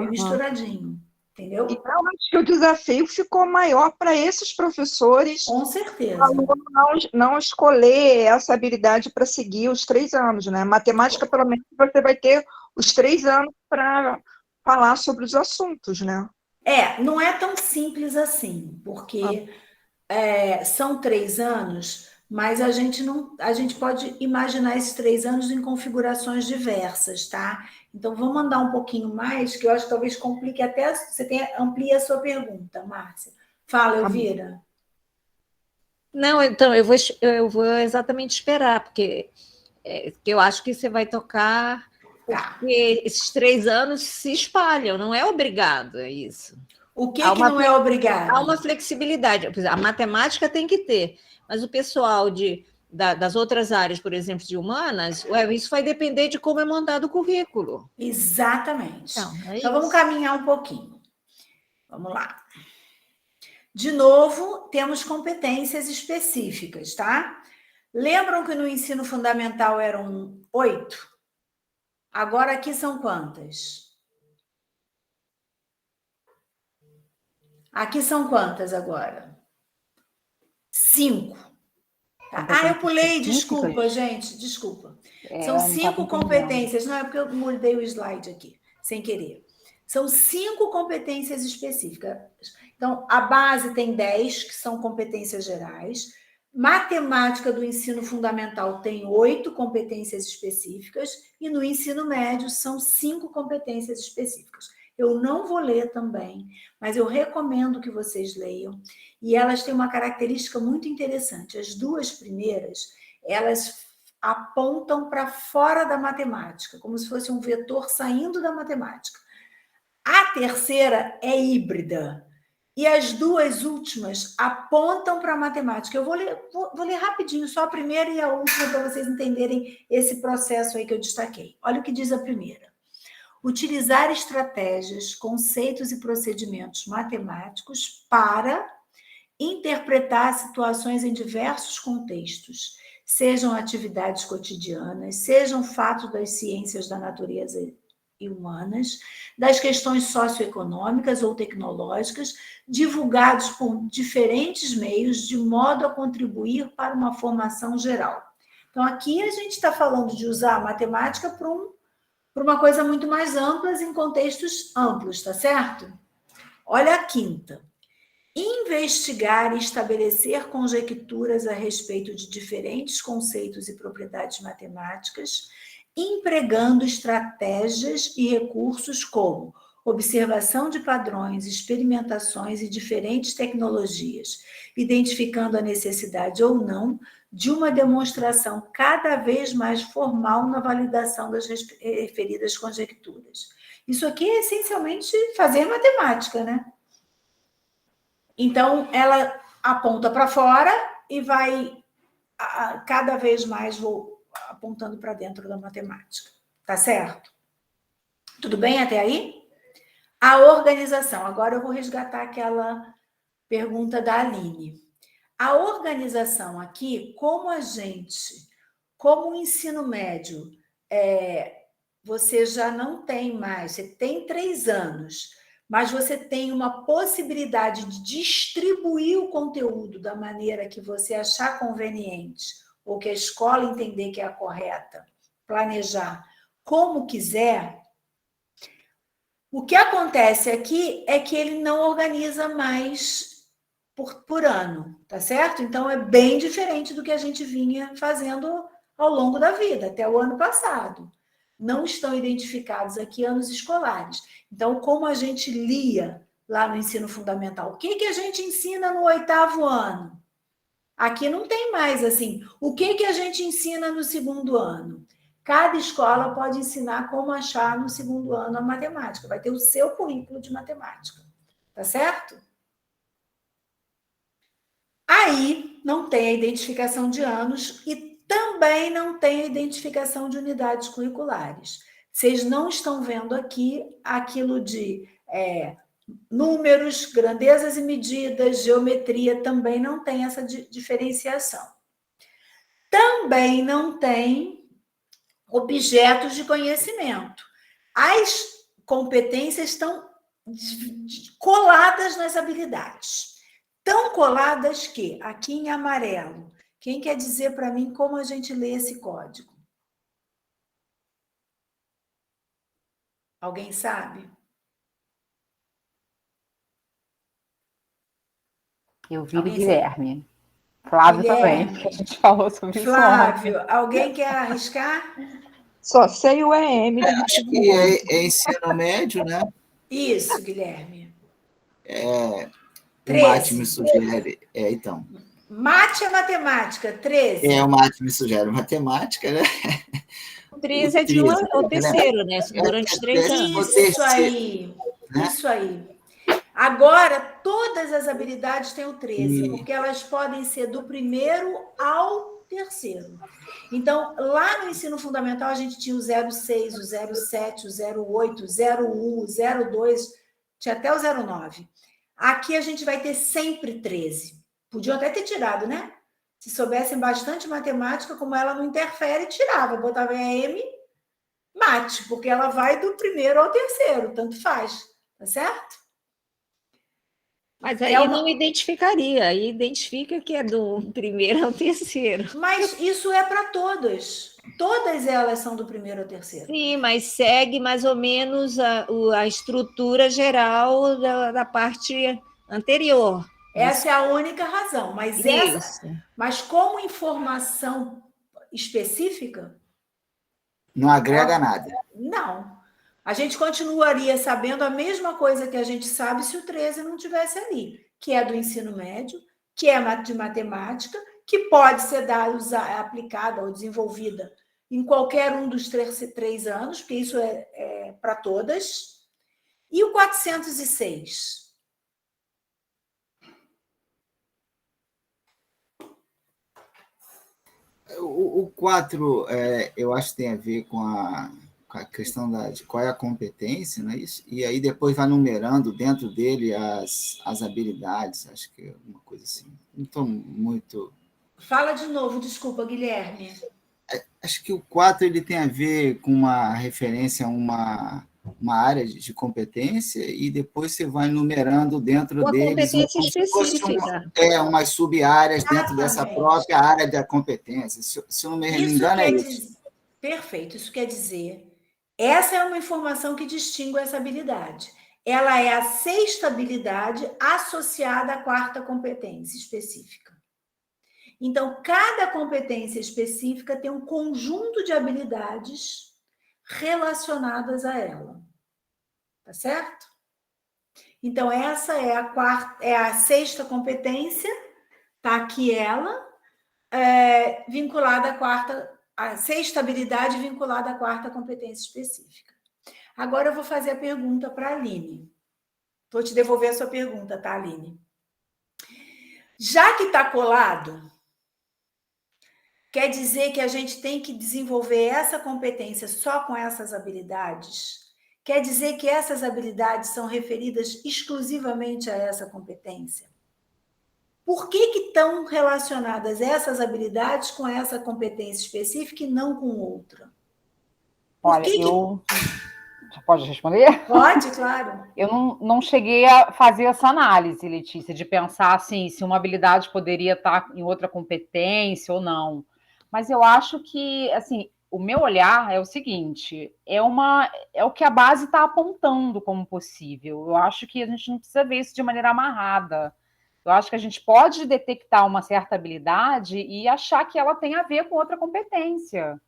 [SPEAKER 2] misturadinho, entendeu?
[SPEAKER 6] Então, acho que o desafio ficou maior para esses professores.
[SPEAKER 2] Com certeza.
[SPEAKER 6] O aluno não escolher essa habilidade para seguir os 3 anos, né? Matemática, pelo menos, você vai ter os 3 anos para falar sobre os assuntos, né?
[SPEAKER 2] Não é tão simples assim, porque são 3 anos, mas a gente pode imaginar esses 3 anos em configurações diversas, tá? Então, vamos andar um pouquinho mais, que eu acho que talvez complique até... Amplia a sua pergunta, Márcia. Fala, Elvira.
[SPEAKER 3] Não, então, eu vou exatamente esperar, porque eu acho que você vai tocar, porque esses 3 anos se espalham, não é obrigado, é isso.
[SPEAKER 2] O que não é obrigado?
[SPEAKER 3] Há uma flexibilidade. A matemática tem que ter, mas o pessoal das outras áreas, por exemplo, de humanas, isso vai depender de como é montado o currículo.
[SPEAKER 2] Exatamente.
[SPEAKER 3] Então
[SPEAKER 2] vamos caminhar um pouquinho. Vamos lá. De novo, temos competências específicas, tá? Lembram que no ensino fundamental eram 8? Agora aqui são quantas? Aqui são quantas agora? 5. Tá. Eu pulei, desculpa, gente, desculpa. São 5 competências. Não, é porque eu mudei o slide aqui, sem querer. São 5 competências específicas. Então, a base tem 10, que são competências gerais. Matemática do ensino fundamental tem 8 competências específicas. E no ensino médio são 5 competências específicas. Eu não vou ler também, mas eu recomendo que vocês leiam. E elas têm uma característica muito interessante. As 2 primeiras, elas apontam para fora da matemática, como se fosse um vetor saindo da matemática. A terceira é híbrida. E as 2 últimas apontam para a matemática. Eu vou ler rapidinho, só a primeira e a última, para vocês entenderem esse processo aí que eu destaquei. Olha o que diz a primeira. Utilizar estratégias, conceitos e procedimentos matemáticos para interpretar situações em diversos contextos, sejam atividades cotidianas, sejam fatos das ciências da natureza e humanas, das questões socioeconômicas ou tecnológicas, divulgados por diferentes meios, de modo a contribuir para uma formação geral. Então, aqui a gente está falando de usar a matemática para uma coisa muito mais ampla, em contextos amplos, tá certo? Olha a quinta. Investigar e estabelecer conjecturas a respeito de diferentes conceitos e propriedades matemáticas, empregando estratégias e recursos como observação de padrões, experimentações e diferentes tecnologias, identificando a necessidade ou não de uma demonstração cada vez mais formal na validação das referidas conjecturas. Isso aqui é essencialmente fazer matemática, né? Então, ela aponta para fora e vai cada vez mais apontando para dentro da matemática. Tá certo? Tudo bem até aí? A organização. Agora eu vou resgatar aquela pergunta da Aline. A organização aqui, como o ensino médio, você já não tem mais, você tem 3 anos, mas você tem uma possibilidade de distribuir o conteúdo da maneira que você achar conveniente, ou que a escola entender que é a correta, planejar como quiser. O que acontece aqui é que ele não organiza mais por ano, tá certo? Então, é bem diferente do que a gente vinha fazendo ao longo da vida, até o ano passado. Não estão identificados aqui anos escolares. Então, como a gente lia lá no ensino fundamental, o que a gente ensina no 8º ano? Aqui não tem mais assim. O que a gente ensina no 2º ano? Cada escola pode ensinar como achar no 2º ano a matemática. Vai ter o seu currículo de matemática. Tá certo? Aí não tem a identificação de anos e também não tem a identificação de unidades curriculares. Vocês não estão vendo aqui aquilo de números, grandezas e medidas, geometria, também não tem essa diferenciação. Também não tem objetos de conhecimento. As competências estão coladas nas habilidades. Tão coladas que, aqui em amarelo, quem quer dizer para mim como a gente lê esse código? Alguém sabe?
[SPEAKER 1] Eu vi Guilherme. Flávio
[SPEAKER 2] Guilherme.
[SPEAKER 1] também, que a gente falou sobre isso
[SPEAKER 2] Flávio,
[SPEAKER 1] ontem.
[SPEAKER 2] alguém quer arriscar?
[SPEAKER 6] Só sei o EM.
[SPEAKER 5] Acho que é ensino médio, né?
[SPEAKER 2] Isso, Guilherme.
[SPEAKER 5] O mate me sugere. Então.
[SPEAKER 2] Mate é matemática, 13.
[SPEAKER 5] O mate me sugere matemática, né?
[SPEAKER 3] O 13 é de 1 ao terceiro, né? Durante 3 anos.
[SPEAKER 2] Isso aí, isso aí. Agora, todas as habilidades têm o 13, porque elas podem ser do 1º ao 3º. Então, lá no ensino fundamental, a gente tinha o 06, o 07, o 08, o 01, o 02, tinha até o 09. Aqui a gente vai ter sempre 13. Podiam até ter tirado, né? Se soubessem bastante matemática, como ela não interfere, tirava. Botava em AM, mate, porque ela vai do 1º ao 3º, tanto faz. Tá certo?
[SPEAKER 3] Mas aí não identificaria, aí identifica que é do 1º ao 3º.
[SPEAKER 2] Mas isso é para todas. Todas elas são do 1º ao 3º.
[SPEAKER 3] Sim, mas segue mais ou menos a estrutura geral da parte anterior.
[SPEAKER 2] Essa é a única razão. Mas como informação específica...
[SPEAKER 5] Não agrega nada.
[SPEAKER 2] Não. A gente continuaria sabendo a mesma coisa que a gente sabe se o 13 não tivesse ali, que é do ensino médio, que é de matemática, que pode ser aplicada ou desenvolvida em qualquer um dos 3 anos, porque isso é para todas. E o 406?
[SPEAKER 5] O 4, eu acho que tem a ver com a questão de qual é a competência, não é isso? E aí depois vai numerando dentro dele as habilidades, acho que é uma coisa assim. Não estou muito...
[SPEAKER 2] Fala de novo, desculpa, Guilherme.
[SPEAKER 5] Acho que o 4 ele tem a ver com uma referência a uma área de competência e depois você vai numerando dentro deles
[SPEAKER 3] competência específica.
[SPEAKER 5] Umas sub-áreas dentro dessa própria área da competência. Se eu não me engano, é isso.
[SPEAKER 2] Perfeito, isso quer dizer... Essa é uma informação que distingue essa habilidade. Ela é a 6ª habilidade associada à 4ª competência específica. Então, cada competência específica tem um conjunto de habilidades relacionadas a ela. Tá certo? Então, essa é a 6ª competência, tá aqui ela, vinculada à 4ª, a 6ª habilidade vinculada à 4ª competência específica. Agora eu vou fazer a pergunta para a Aline. Vou te devolver a sua pergunta, tá, Aline? Já que está colado, quer dizer que a gente tem que desenvolver essa competência só com essas habilidades? Quer dizer que essas habilidades são referidas exclusivamente a essa competência? Por que estão relacionadas essas habilidades com essa competência específica e não com outra?
[SPEAKER 1] Olha, Pode responder?
[SPEAKER 2] Pode, claro.
[SPEAKER 1] Eu não cheguei a fazer essa análise, Letícia, de pensar assim, se uma habilidade poderia estar em outra competência ou não. Mas eu acho que, assim, o meu olhar é o seguinte, é o que a base está apontando como possível. Eu acho que a gente não precisa ver isso de maneira amarrada. Eu acho que a gente pode detectar uma certa habilidade e achar que ela tem a ver com outra competência.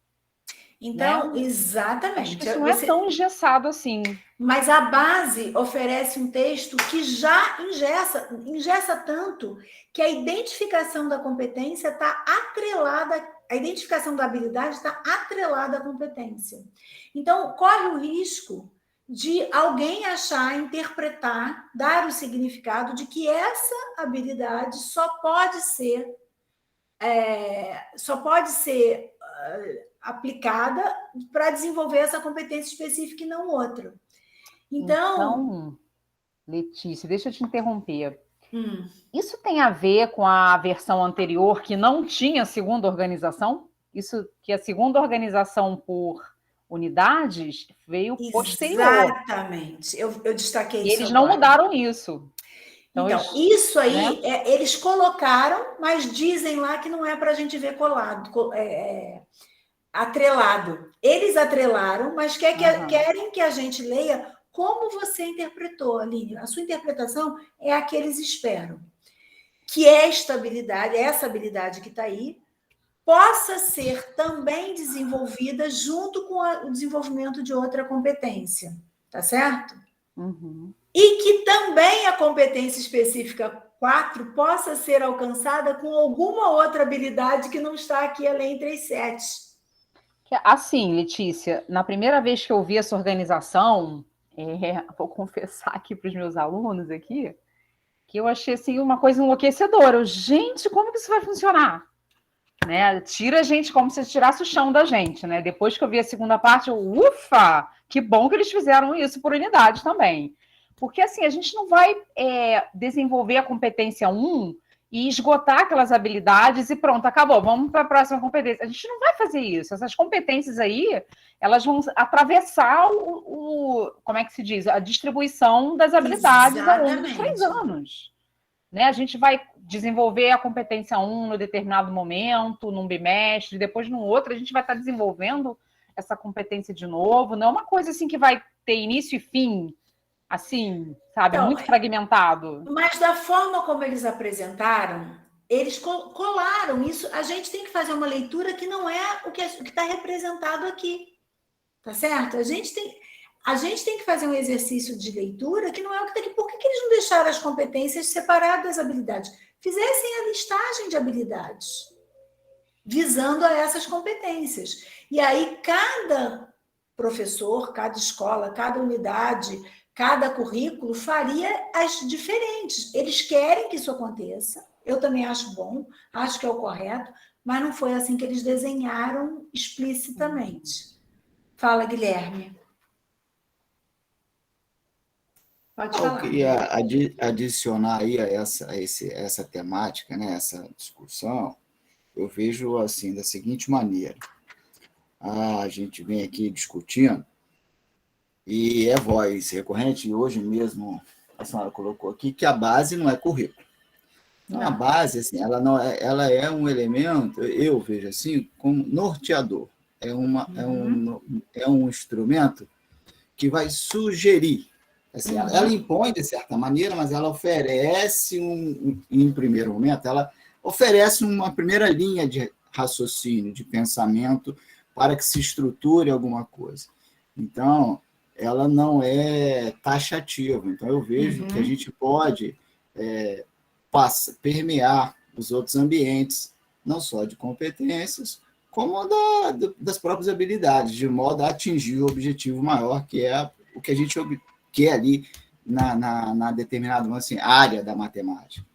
[SPEAKER 2] Então,
[SPEAKER 1] Né?
[SPEAKER 2] exatamente.
[SPEAKER 1] Acho que isso não é tão engessado assim.
[SPEAKER 2] Mas a base oferece um texto que já engessa tanto que a identificação da competência está atrelada, a identificação da habilidade está atrelada à competência. Então, corre o risco de alguém achar, interpretar, dar o significado de que essa habilidade só pode ser aplicada para desenvolver essa competência específica e não outra. Então,
[SPEAKER 1] Letícia, deixa eu te interromper. Isso tem a ver com a versão anterior que não tinha segunda organização? Isso que a segunda organização por unidades veio posterior.
[SPEAKER 2] Exatamente. Eu destaquei
[SPEAKER 1] E
[SPEAKER 2] isso
[SPEAKER 1] eles
[SPEAKER 2] agora.
[SPEAKER 1] não mudaram isso.
[SPEAKER 2] Então isso aí,
[SPEAKER 1] né?
[SPEAKER 2] eles colocaram, mas dizem lá que não é para a gente ver atrelado. Eles atrelaram, mas querem que a gente leia como você interpretou, Aline. A sua interpretação é a que eles esperam. Que essa habilidade que está aí, possa ser também desenvolvida junto com o desenvolvimento de outra competência. Tá certo? E que também a competência específica 4 possa ser alcançada com alguma outra habilidade que não está aqui além entre as 7.
[SPEAKER 1] Assim, Letícia, na primeira vez que eu vi essa organização, vou confessar aqui para os meus alunos aqui, que eu achei assim, uma coisa enlouquecedora. Gente, como que isso vai funcionar? Né? Tira a gente como se tirasse o chão da gente, né? Depois que eu vi a segunda parte, ufa, que bom que eles fizeram isso por unidade também. Porque assim, a gente não vai desenvolver a competência 1 e esgotar aquelas habilidades e pronto, acabou, vamos para a próxima competência. A gente não vai fazer isso. Essas competências aí, elas vão atravessar como é que se diz? A distribuição das habilidades ao longo dos 3 anos. Né? A gente vai desenvolver a competência 1 no determinado momento, num bimestre, depois no outro a gente vai estar desenvolvendo essa competência de novo. Não é uma coisa assim que vai ter início e fim, assim, sabe, então, muito fragmentado.
[SPEAKER 2] Mas da forma como eles apresentaram, eles colaram isso. A gente tem que fazer uma leitura que não é o que está representado aqui. Tá certo? A gente tem que fazer um exercício de leitura que não é o que está aqui. Por que eles não deixaram as competências separadas das habilidades? Fizessem a listagem de habilidades, visando a essas competências. E aí, cada professor, cada escola, cada unidade, cada currículo faria as diferentes. Eles querem que isso aconteça. Eu também acho bom, acho que é o correto, mas não foi assim que eles desenharam explicitamente. Fala, Guilherme. Pode falar.
[SPEAKER 5] Eu queria adicionar aí a essa temática, né, essa discussão, eu vejo assim, da seguinte maneira. A gente vem aqui discutindo, e é voz recorrente, e hoje mesmo a senhora colocou aqui, que a base não é currículo. Então, a base, assim, ela é um elemento, eu vejo assim, como norteador. É um instrumento que vai sugerir. Assim, ela impõe, de certa maneira, mas ela oferece, em primeiro momento, ela oferece uma primeira linha de raciocínio, de pensamento, para que se estruture alguma coisa. Então, ela não é taxativa. Então, eu vejo que a gente pode permear os outros ambientes, não só de competências, como das próprias habilidades, de modo a atingir o objetivo maior, que é o que a gente quer ali na determinada assim, área da matemática.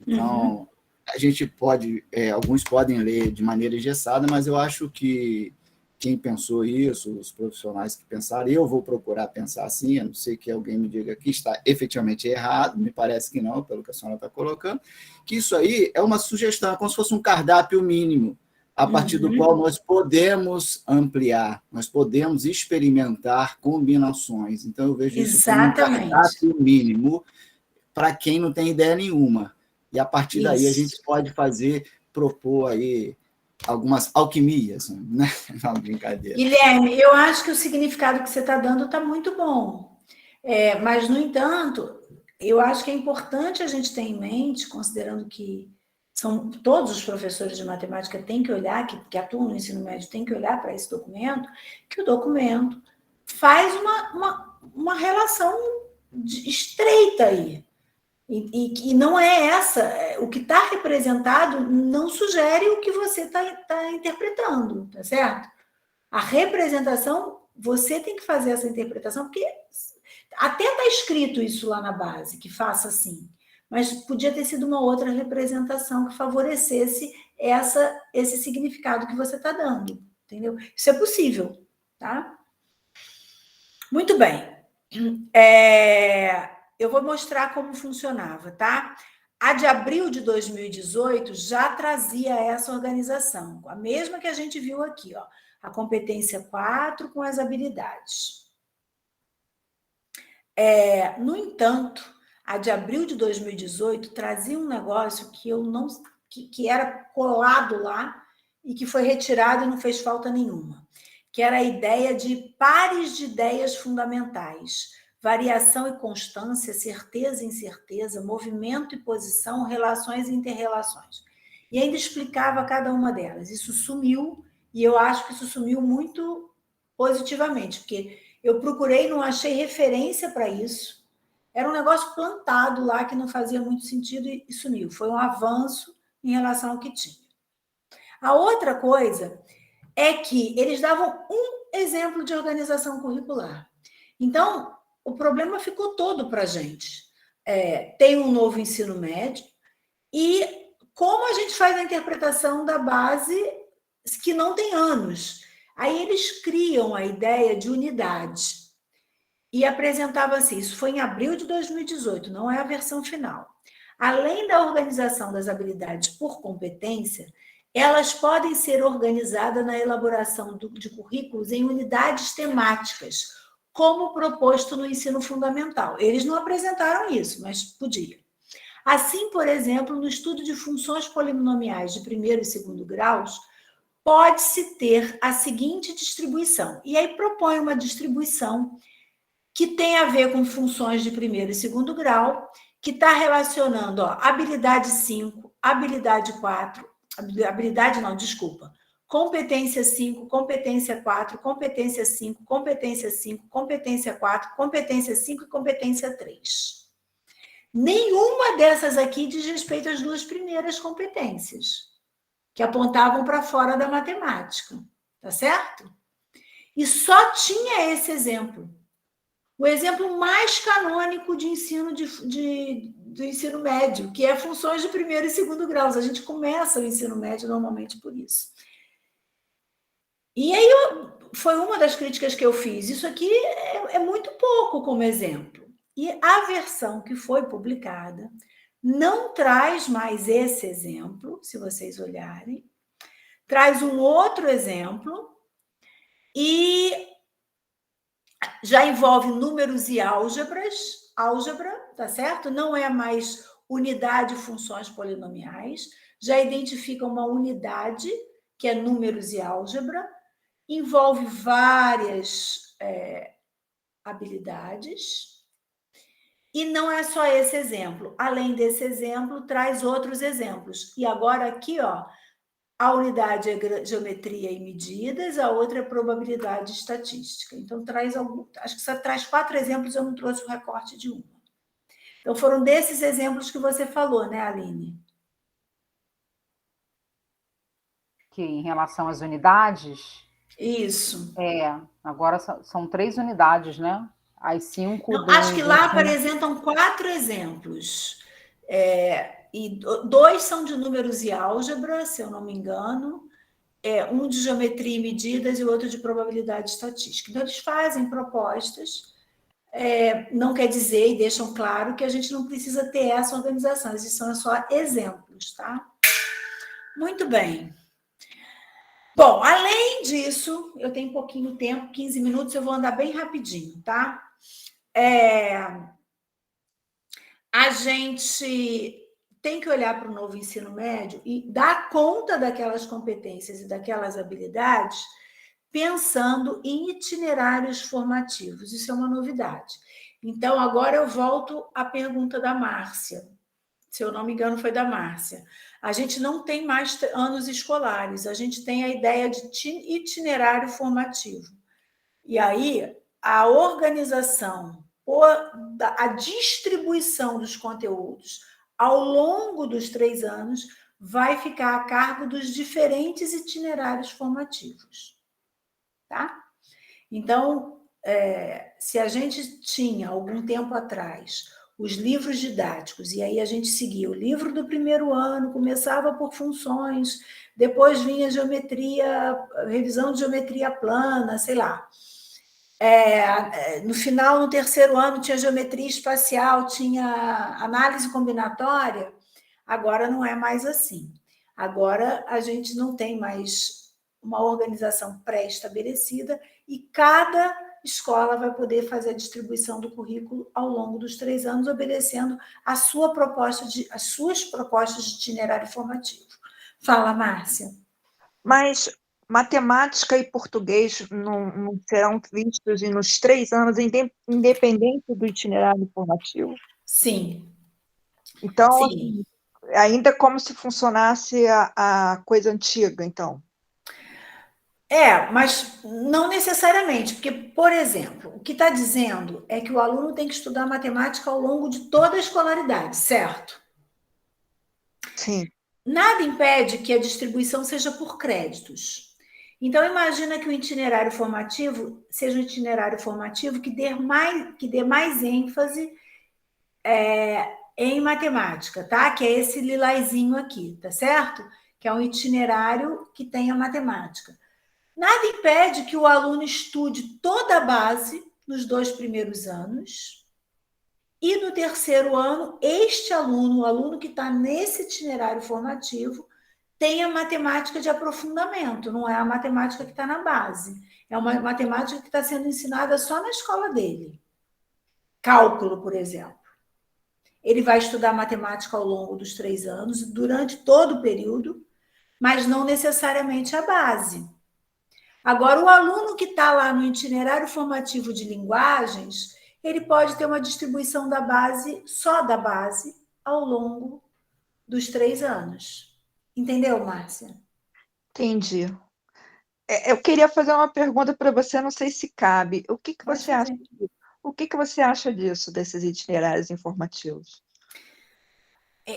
[SPEAKER 5] Então, a gente pode, alguns podem ler de maneira engessada, mas eu acho que quem pensou isso, os profissionais que pensaram, eu vou procurar pensar assim, a não ser que alguém me diga que está efetivamente errado, me parece que não, pelo que a senhora está colocando, que isso aí é uma sugestão, é como se fosse um cardápio mínimo, a partir do qual nós podemos ampliar, nós podemos experimentar combinações. Então, eu vejo isso como um cardápio mínimo para quem não tem ideia nenhuma. E, a partir daí, a gente pode propor aí algumas alquimias, né? Não, brincadeira.
[SPEAKER 2] Guilherme, eu acho que o significado que você está dando está muito bom. Mas, no entanto, eu acho que é importante a gente ter em mente, considerando que todos os professores de matemática têm que olhar, que atuam no ensino médio, têm que olhar para esse documento, que o documento faz uma relação estreita aí. E não é essa. O que está representado não sugere o que você está interpretando, tá certo? A representação, você tem que fazer essa interpretação, porque até está escrito isso lá na base, que faça assim, mas podia ter sido uma outra representação que favorecesse esse significado que você está dando, entendeu? Isso é possível, tá? Muito bem. Eu vou mostrar como funcionava, tá? A de abril de 2018 já trazia essa organização, a mesma que a gente viu aqui, ó, a competência 4 com as habilidades. No entanto, a de abril de 2018 trazia um negócio que era colado lá e que foi retirado e não fez falta nenhuma, que era a ideia de pares de ideias fundamentais, variação e constância, certeza e incerteza, movimento e posição, relações e interrelações. E ainda explicava cada uma delas. Isso sumiu, e eu acho que isso sumiu muito positivamente, porque eu procurei, não achei referência para isso. Era um negócio plantado lá que não fazia muito sentido e sumiu. Foi um avanço em relação ao que tinha. A outra coisa é que eles davam um exemplo de organização curricular. Então, o problema ficou todo para a gente. Tem um novo ensino médio e como a gente faz a interpretação da base que não tem anos? Aí eles criam a ideia de unidade e apresentavam assim, isso foi em abril de 2018, não é a versão final. Além da organização das habilidades por competência, elas podem ser organizadas na elaboração de currículos em unidades temáticas, como proposto no ensino fundamental. Eles não apresentaram isso, mas podia. Assim, por exemplo, no estudo de funções polinomiais de primeiro e segundo graus, pode-se ter a seguinte distribuição. E aí propõe uma distribuição que tem a ver com funções de primeiro e segundo grau, que está relacionando habilidade 5, habilidade 4, competência 5, competência 4, competência 5, competência 5, competência 4, competência 5 e competência 3. Nenhuma dessas aqui diz respeito às duas primeiras competências, que apontavam para fora da matemática, tá certo? E só tinha esse exemplo. O exemplo mais canônico de ensino do ensino médio, que é funções de primeiro e segundo graus. A gente começa o ensino médio normalmente por isso. E aí foi uma das críticas que eu fiz. Isso aqui é muito pouco como exemplo. E a versão que foi publicada não traz mais esse exemplo, se vocês olharem. Traz um outro exemplo e já envolve números e álgebra, tá certo? Não é mais unidade e funções polinomiais, já identifica uma unidade, que é números e álgebra, envolve várias habilidades, e não é só esse exemplo. Além desse exemplo, traz outros exemplos. E agora aqui, a unidade é geometria e medidas, a outra é probabilidade estatística. Então, acho que só traz 4 exemplos, eu não trouxe o recorte de uma. Então, foram desses exemplos que você falou, né, Aline?
[SPEAKER 1] Que em relação às unidades...
[SPEAKER 2] Isso.
[SPEAKER 1] Agora são 3 unidades, né? As 5...
[SPEAKER 2] Não, acho que lá apresentam 4 exemplos. E 2 são de números e álgebra, se eu não me engano, um de geometria e medidas e o outro de probabilidade estatística. Então, eles fazem propostas, não quer dizer, e deixam claro, que a gente não precisa ter essa organização, esses são só exemplos, tá? Muito bem. Bom, além disso, eu tenho pouquinho tempo, 15 minutos, eu vou andar bem rapidinho, tá? A gente tem que olhar para o novo ensino médio e dar conta daquelas competências e daquelas habilidades pensando em itinerários formativos. Isso é uma novidade. Então, agora eu volto à pergunta da Márcia. Se eu não me engano, foi da Márcia. A gente não tem mais anos escolares, a gente tem a ideia de itinerário formativo. E aí, a organização, a distribuição dos conteúdos ao longo dos 3 anos vai ficar a cargo dos diferentes itinerários formativos. Tá? Então, se a gente tinha, algum tempo atrás, os livros didáticos, e aí a gente seguia o livro do primeiro ano, começava por funções, depois vinha geometria, revisão de geometria plana, sei lá. No final, no terceiro ano, tinha geometria espacial, tinha análise combinatória. Agora não é mais assim. Agora a gente não tem mais uma organização pré-estabelecida e cada escola vai poder fazer a distribuição do currículo ao longo dos 3 anos, obedecendo as suas propostas de itinerário formativo. Fala, Márcia.
[SPEAKER 6] Mas matemática e português não serão vistos nos 3 anos, independente do itinerário formativo?
[SPEAKER 2] Sim.
[SPEAKER 6] Então,
[SPEAKER 2] Sim.
[SPEAKER 6] ainda como se funcionasse a coisa antiga, então.
[SPEAKER 2] Mas não necessariamente, porque, por exemplo, o que está dizendo é que o aluno tem que estudar matemática ao longo de toda a escolaridade, certo?
[SPEAKER 6] Sim.
[SPEAKER 2] Nada impede que a distribuição seja por créditos. Então, imagina que o itinerário formativo seja um itinerário formativo que dê mais ênfase em matemática, tá? Que é esse lilazinho aqui, tá certo? Que é um itinerário que tenha matemática. Nada impede que o aluno estude toda a base nos 2 primeiros anos e no terceiro ano, este aluno, o aluno que está nesse itinerário formativo, tenha matemática de aprofundamento, não é a matemática que está na base, é uma matemática que está sendo ensinada só na escola dele. Cálculo, por exemplo. Ele vai estudar matemática ao longo dos 3 anos, durante todo o período, mas não necessariamente a base. Agora, o aluno que está lá no itinerário formativo de linguagens, ele pode ter uma distribuição da base, só da base, ao longo dos 3 anos. Entendeu, Márcia?
[SPEAKER 6] Entendi. Eu queria fazer uma pergunta para você, não sei se cabe. O que você acha disso? O que você acha disso, desses itinerários informativos?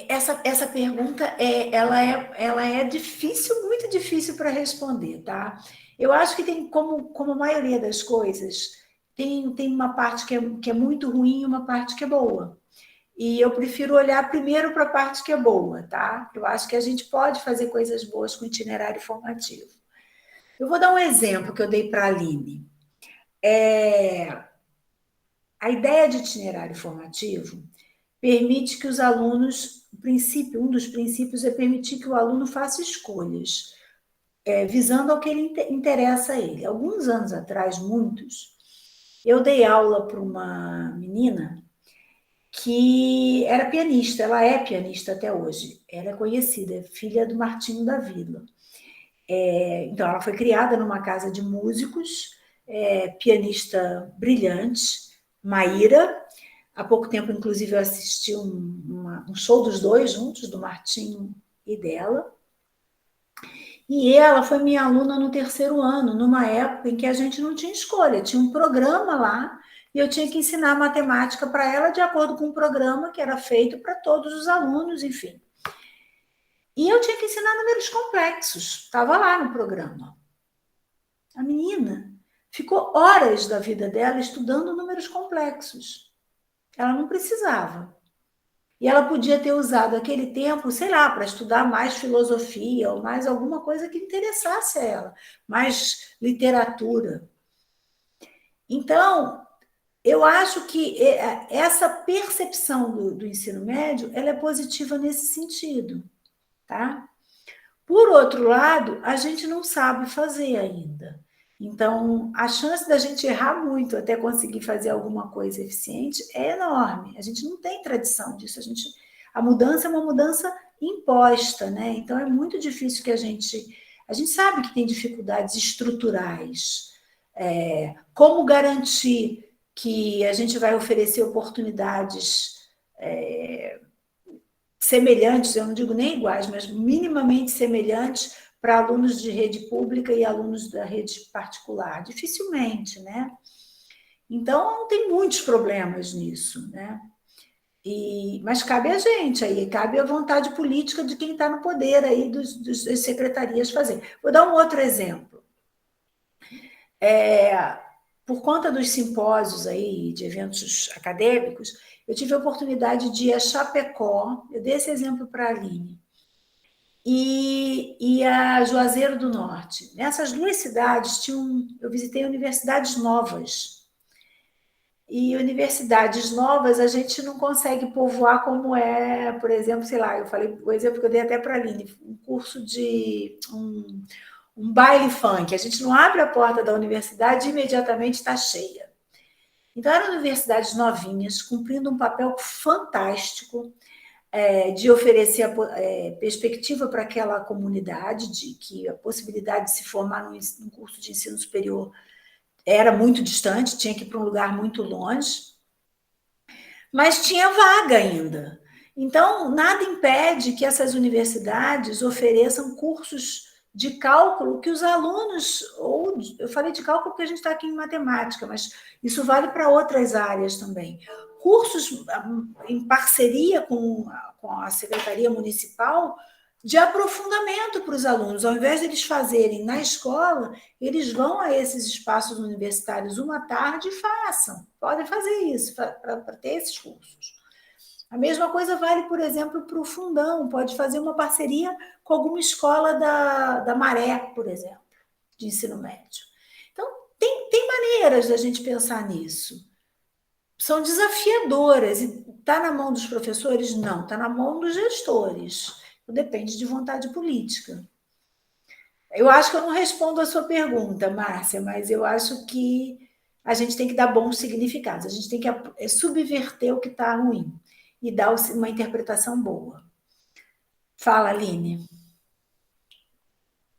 [SPEAKER 2] Essa pergunta ela é difícil, muito difícil para responder, tá? Eu acho que tem, como a maioria das coisas, tem uma parte que é muito ruim e uma parte que é boa. E eu prefiro olhar primeiro para a parte que é boa, tá? Eu acho que a gente pode fazer coisas boas com itinerário formativo. Eu vou dar um exemplo que eu dei para a Aline. A ideia de itinerário formativo permite que os alunos, um dos princípios é permitir que o aluno faça escolhas, visando ao que ele interessa a ele. Alguns anos atrás, muitos, eu dei aula para uma menina que era pianista, ela é pianista até hoje, ela é conhecida, é filha do Martinho da Vila. Então, ela foi criada numa casa de músicos, pianista brilhante, Maíra. Há pouco tempo, inclusive, eu assisti um show dos dois juntos, do Martinho e dela. E ela foi minha aluna no terceiro ano, numa época em que a gente não tinha escolha, tinha um programa lá, e eu tinha que ensinar matemática para ela de acordo com um programa que era feito para todos os alunos, enfim. E eu tinha que ensinar números complexos, estava lá no programa. A menina ficou horas da vida dela estudando números complexos. Ela não precisava. E ela podia ter usado aquele tempo, sei lá, para estudar mais filosofia ou mais alguma coisa que interessasse a ela, mais literatura. Então, eu acho que essa percepção do ensino médio, ela é positiva nesse sentido, tá? Por outro lado, a gente não sabe fazer ainda. Então, a chance da gente errar muito até conseguir fazer alguma coisa eficiente é enorme. A gente não tem tradição disso. A mudança é uma mudança imposta, né? Então é muito difícil que a gente sabe que tem dificuldades estruturais. Como garantir que a gente vai oferecer oportunidades semelhantes, eu não digo nem iguais, mas minimamente semelhantes para alunos de rede pública e alunos da rede particular? Dificilmente, né? Então, tem muitos problemas nisso, né? Mas cabe a gente aí, cabe a vontade política de quem está no poder aí, das secretarias fazer. Vou dar um outro exemplo. Por conta dos simpósios aí, de eventos acadêmicos, eu tive a oportunidade de ir a Chapecó, eu dei esse exemplo para a Aline, e a Juazeiro do Norte. Nessas duas cidades, eu visitei universidades novas. E universidades novas a gente não consegue povoar como é, por exemplo, sei lá, eu falei, o exemplo que eu dei até para a Aline, um curso de um baile funk. A gente não abre a porta da universidade e imediatamente está cheia. Então, eram universidades novinhas, cumprindo um papel fantástico de oferecer perspectiva para aquela comunidade, de que a possibilidade de se formar num curso de ensino superior era muito distante, tinha que ir para um lugar muito longe, mas tinha vaga ainda. Então, nada impede que essas universidades ofereçam cursos de cálculo que os alunos, eu falei de cálculo porque a gente está aqui em matemática, mas isso vale para outras áreas também. Cursos em parceria com a Secretaria Municipal de aprofundamento para os alunos. Ao invés de eles fazerem na escola, eles vão a esses espaços universitários uma tarde e façam. Podem fazer isso, para ter esses cursos. A mesma coisa vale, por exemplo, para o Fundão. Pode fazer uma parceria com alguma escola da Maré, por exemplo, de ensino médio. Então, tem maneiras da gente pensar nisso. São desafiadoras. E está na mão dos professores? Não, está na mão dos gestores. Depende de vontade política. Eu acho que eu não respondo a sua pergunta, Márcia, mas eu acho que a gente tem que dar bons significados, a gente tem que subverter o que está ruim e dar uma interpretação boa. Fala, Aline.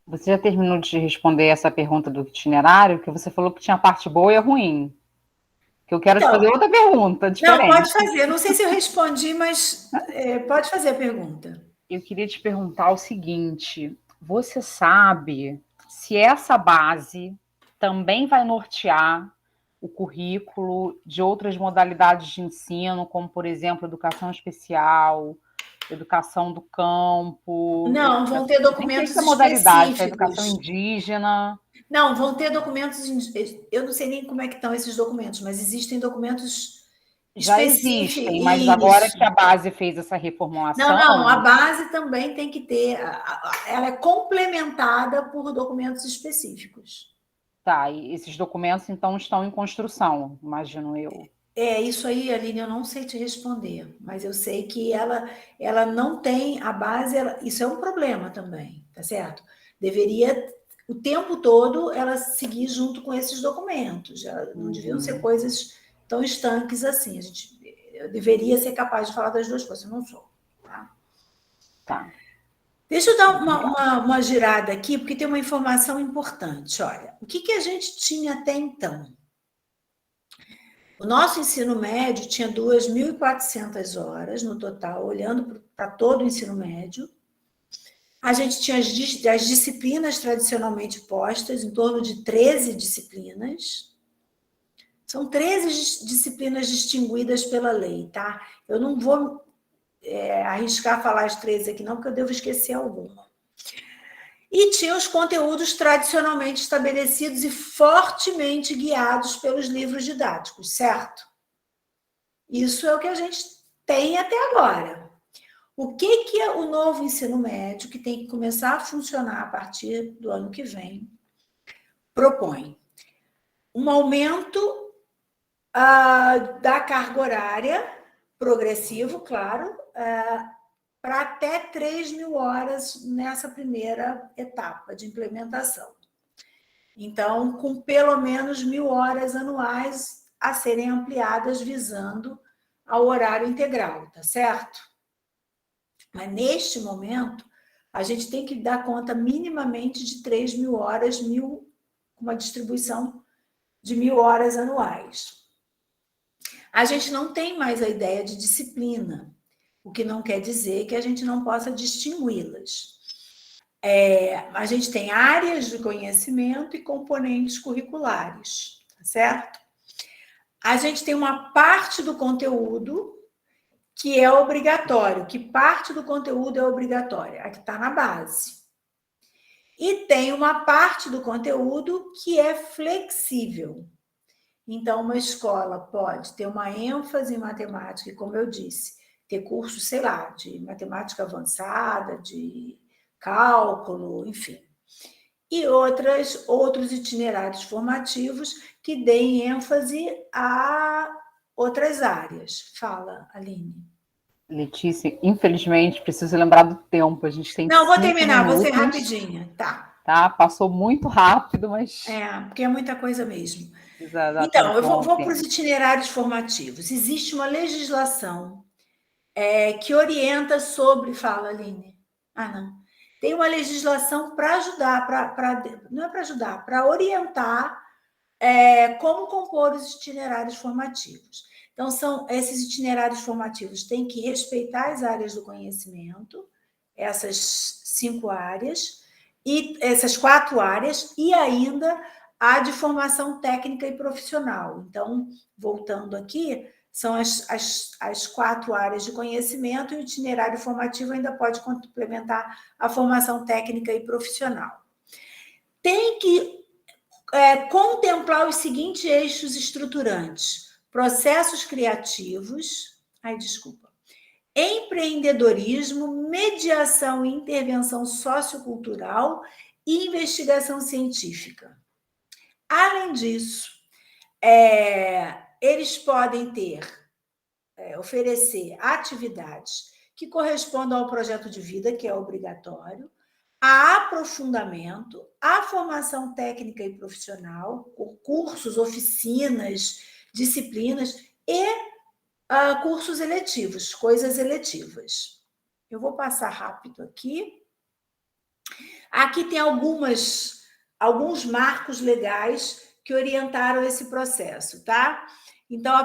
[SPEAKER 1] Você já terminou de responder essa pergunta do itinerário? Que você falou que tinha a parte boa e a ruim. Que eu quero te fazer outra pergunta diferente.
[SPEAKER 2] Não, pode fazer. Não sei se eu respondi, mas pode fazer a pergunta.
[SPEAKER 1] Eu queria te perguntar o seguinte: você sabe se essa base também vai nortear o currículo de outras modalidades de ensino, como, por exemplo, educação especial, educação do campo?
[SPEAKER 2] Não, vão ter documentos específicos.
[SPEAKER 1] Modalidade, a educação indígena.
[SPEAKER 2] Não, vão ter documentos. Eu não sei nem como é que estão esses documentos, mas existem documentos
[SPEAKER 1] já existem, mas agora que a base fez essa reformulação...
[SPEAKER 2] Não, a base também tem que ter... Ela é complementada por documentos específicos.
[SPEAKER 1] Tá, e esses documentos, então, estão em construção, imagino eu.
[SPEAKER 2] Isso aí, Aline, eu não sei te responder, mas eu sei que ela não tem a base... isso é um problema também, tá certo? Deveria, o tempo todo, ela seguir junto com esses documentos. Não deviam ser coisas tão estanques assim. Eu deveria ser capaz de falar das duas coisas, eu não sou.
[SPEAKER 1] Tá.
[SPEAKER 2] Deixa eu dar uma girada aqui, porque tem uma informação importante. Olha, o que a gente tinha até então? O nosso ensino médio tinha 2.400 horas no total, olhando para todo o ensino médio. A gente tinha as disciplinas tradicionalmente postas, em torno de 13 disciplinas. São 13 disciplinas distinguidas pela lei, tá? Eu não vou arriscar falar as 13 aqui não, porque eu devo esquecer alguma. E tinha os conteúdos tradicionalmente estabelecidos e fortemente guiados pelos livros didáticos, certo? Isso é o que a gente tem até agora. O que é o novo ensino médio, que tem que começar a funcionar a partir do ano que vem, propõe? Um aumento da carga horária, progressivo, claro, para até 3.000 horas nessa primeira etapa de implementação. Então, com pelo menos 1.000 horas anuais a serem ampliadas visando ao horário integral, tá certo? Mas, neste momento, a gente tem que dar conta minimamente de 3.000 horas, uma distribuição de 1.000 horas anuais. A gente não tem mais a ideia de disciplina, o que não quer dizer que a gente não possa distingui-las. A gente tem áreas de conhecimento e componentes curriculares, certo? A gente tem uma parte do conteúdo que é obrigatório, que parte do conteúdo é obrigatória, a que está na base. E tem uma parte do conteúdo que é flexível. Então, uma escola pode ter uma ênfase em matemática, e, como eu disse, ter cursos, sei lá, de matemática avançada, de cálculo, enfim. E outros itinerários formativos que deem ênfase a outras áreas. Fala, Aline.
[SPEAKER 1] Letícia, infelizmente, preciso lembrar do tempo. A gente tem
[SPEAKER 2] Não, vou
[SPEAKER 1] 5
[SPEAKER 2] terminar, vou ser
[SPEAKER 1] minutos,
[SPEAKER 2] rapidinha.
[SPEAKER 1] tá? Passou muito rápido, mas
[SPEAKER 2] Porque é muita coisa mesmo.
[SPEAKER 1] precisa dar
[SPEAKER 2] Então, eu vou
[SPEAKER 1] atenção ao
[SPEAKER 2] para os
[SPEAKER 1] tempo.
[SPEAKER 2] itinerários formativos. Existe uma legislação que orienta sobre... Fala, Aline. Não. Tem uma legislação para ajudar, não é para ajudar, para orientar como compor os itinerários formativos. Então, esses itinerários formativos têm que respeitar as áreas do conhecimento, essas 5 áreas, e essas 4 áreas, e ainda a de formação técnica e profissional. Então, voltando aqui, são as 4 áreas de conhecimento, e o itinerário formativo ainda pode complementar a formação técnica e profissional. Tem que contemplar os seguintes eixos estruturantes: processos criativos, empreendedorismo, mediação e intervenção sociocultural e investigação científica. Além disso, eles podem oferecer atividades que correspondam ao projeto de vida, que é obrigatório, a aprofundamento, a formação técnica e profissional, cursos, oficinas, disciplinas e cursos eletivos, coisas eletivas. Eu vou passar rápido aqui. Aqui tem alguns marcos legais que orientaram esse processo, tá? Então,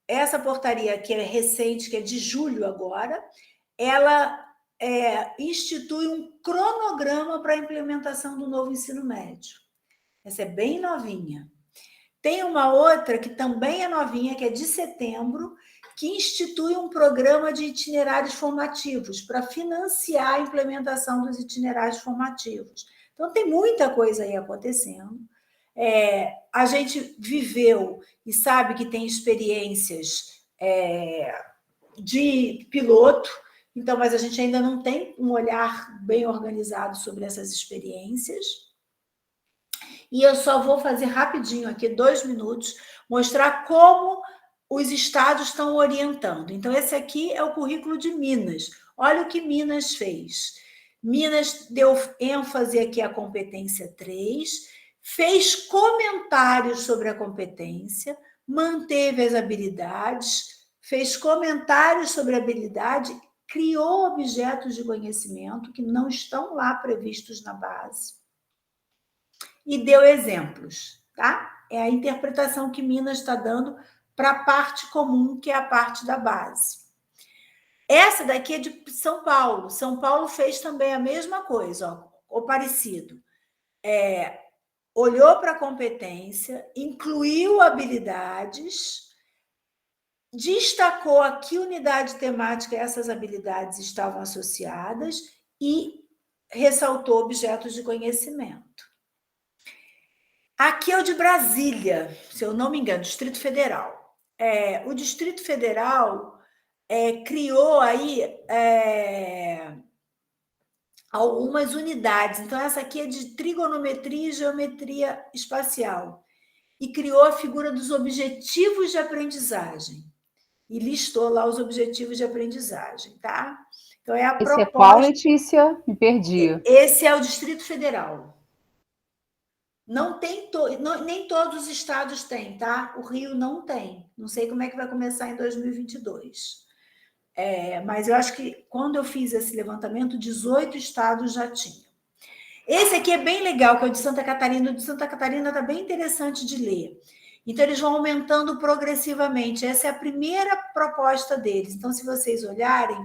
[SPEAKER 2] essa portaria que é recente, que é de julho agora, ela institui um cronograma para a implementação do novo ensino médio. Essa é bem novinha. Tem uma outra que também é novinha, que é de setembro, que institui um programa de itinerários formativos para financiar a implementação dos itinerários formativos. Então, tem muita coisa aí acontecendo. A gente viveu e sabe que tem experiências de piloto, então, mas a gente ainda não tem um olhar bem organizado sobre essas experiências. E eu só vou fazer rapidinho aqui, 2 minutos, mostrar como os estados estão orientando. Então, esse aqui é o currículo de Minas. Olha o que Minas fez. Minas deu ênfase aqui à competência 3, fez comentários sobre a competência, manteve as habilidades, fez comentários sobre a habilidade, criou objetos de conhecimento que não estão lá previstos na base e deu exemplos, tá? É a interpretação que Minas está dando para a parte comum, que é a parte da base. Essa daqui é de São Paulo. São Paulo fez também a mesma coisa, ou parecido. Olhou para a competência, incluiu habilidades, destacou a que unidade temática essas habilidades estavam associadas e ressaltou objetos de conhecimento. Aqui é o de Brasília, se eu não me engano, Distrito Federal. O Distrito Federal criou aí algumas unidades. Então, essa aqui é de trigonometria e geometria espacial. E criou a figura dos objetivos de aprendizagem. E listou lá os objetivos de aprendizagem, tá? Então, é a proposta...
[SPEAKER 1] Esse é qual, Letícia? Me perdi.
[SPEAKER 2] Esse é o Distrito Federal. Não tem nem todos os estados têm, tá? O Rio não tem. Não sei como é que vai começar em 2022. Mas eu acho que quando eu fiz esse levantamento, 18 estados já tinham. Esse aqui é bem legal, que é o de Santa Catarina. O de Santa Catarina está bem interessante de ler. Então, eles vão aumentando progressivamente. Essa é a primeira proposta deles. Então, se vocês olharem,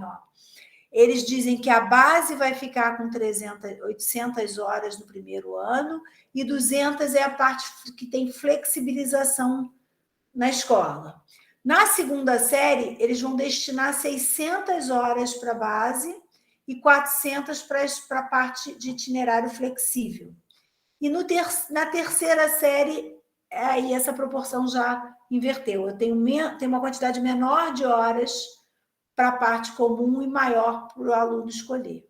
[SPEAKER 2] eles dizem que a base vai ficar com 800 horas no primeiro ano e 200 é a parte que tem flexibilização na escola. Na segunda série, eles vão destinar 600 horas para a base e 400 para a parte de itinerário flexível. E na terceira série, aí essa proporção já inverteu. Eu tenho uma quantidade menor de horas para a parte comum e maior para o aluno escolher.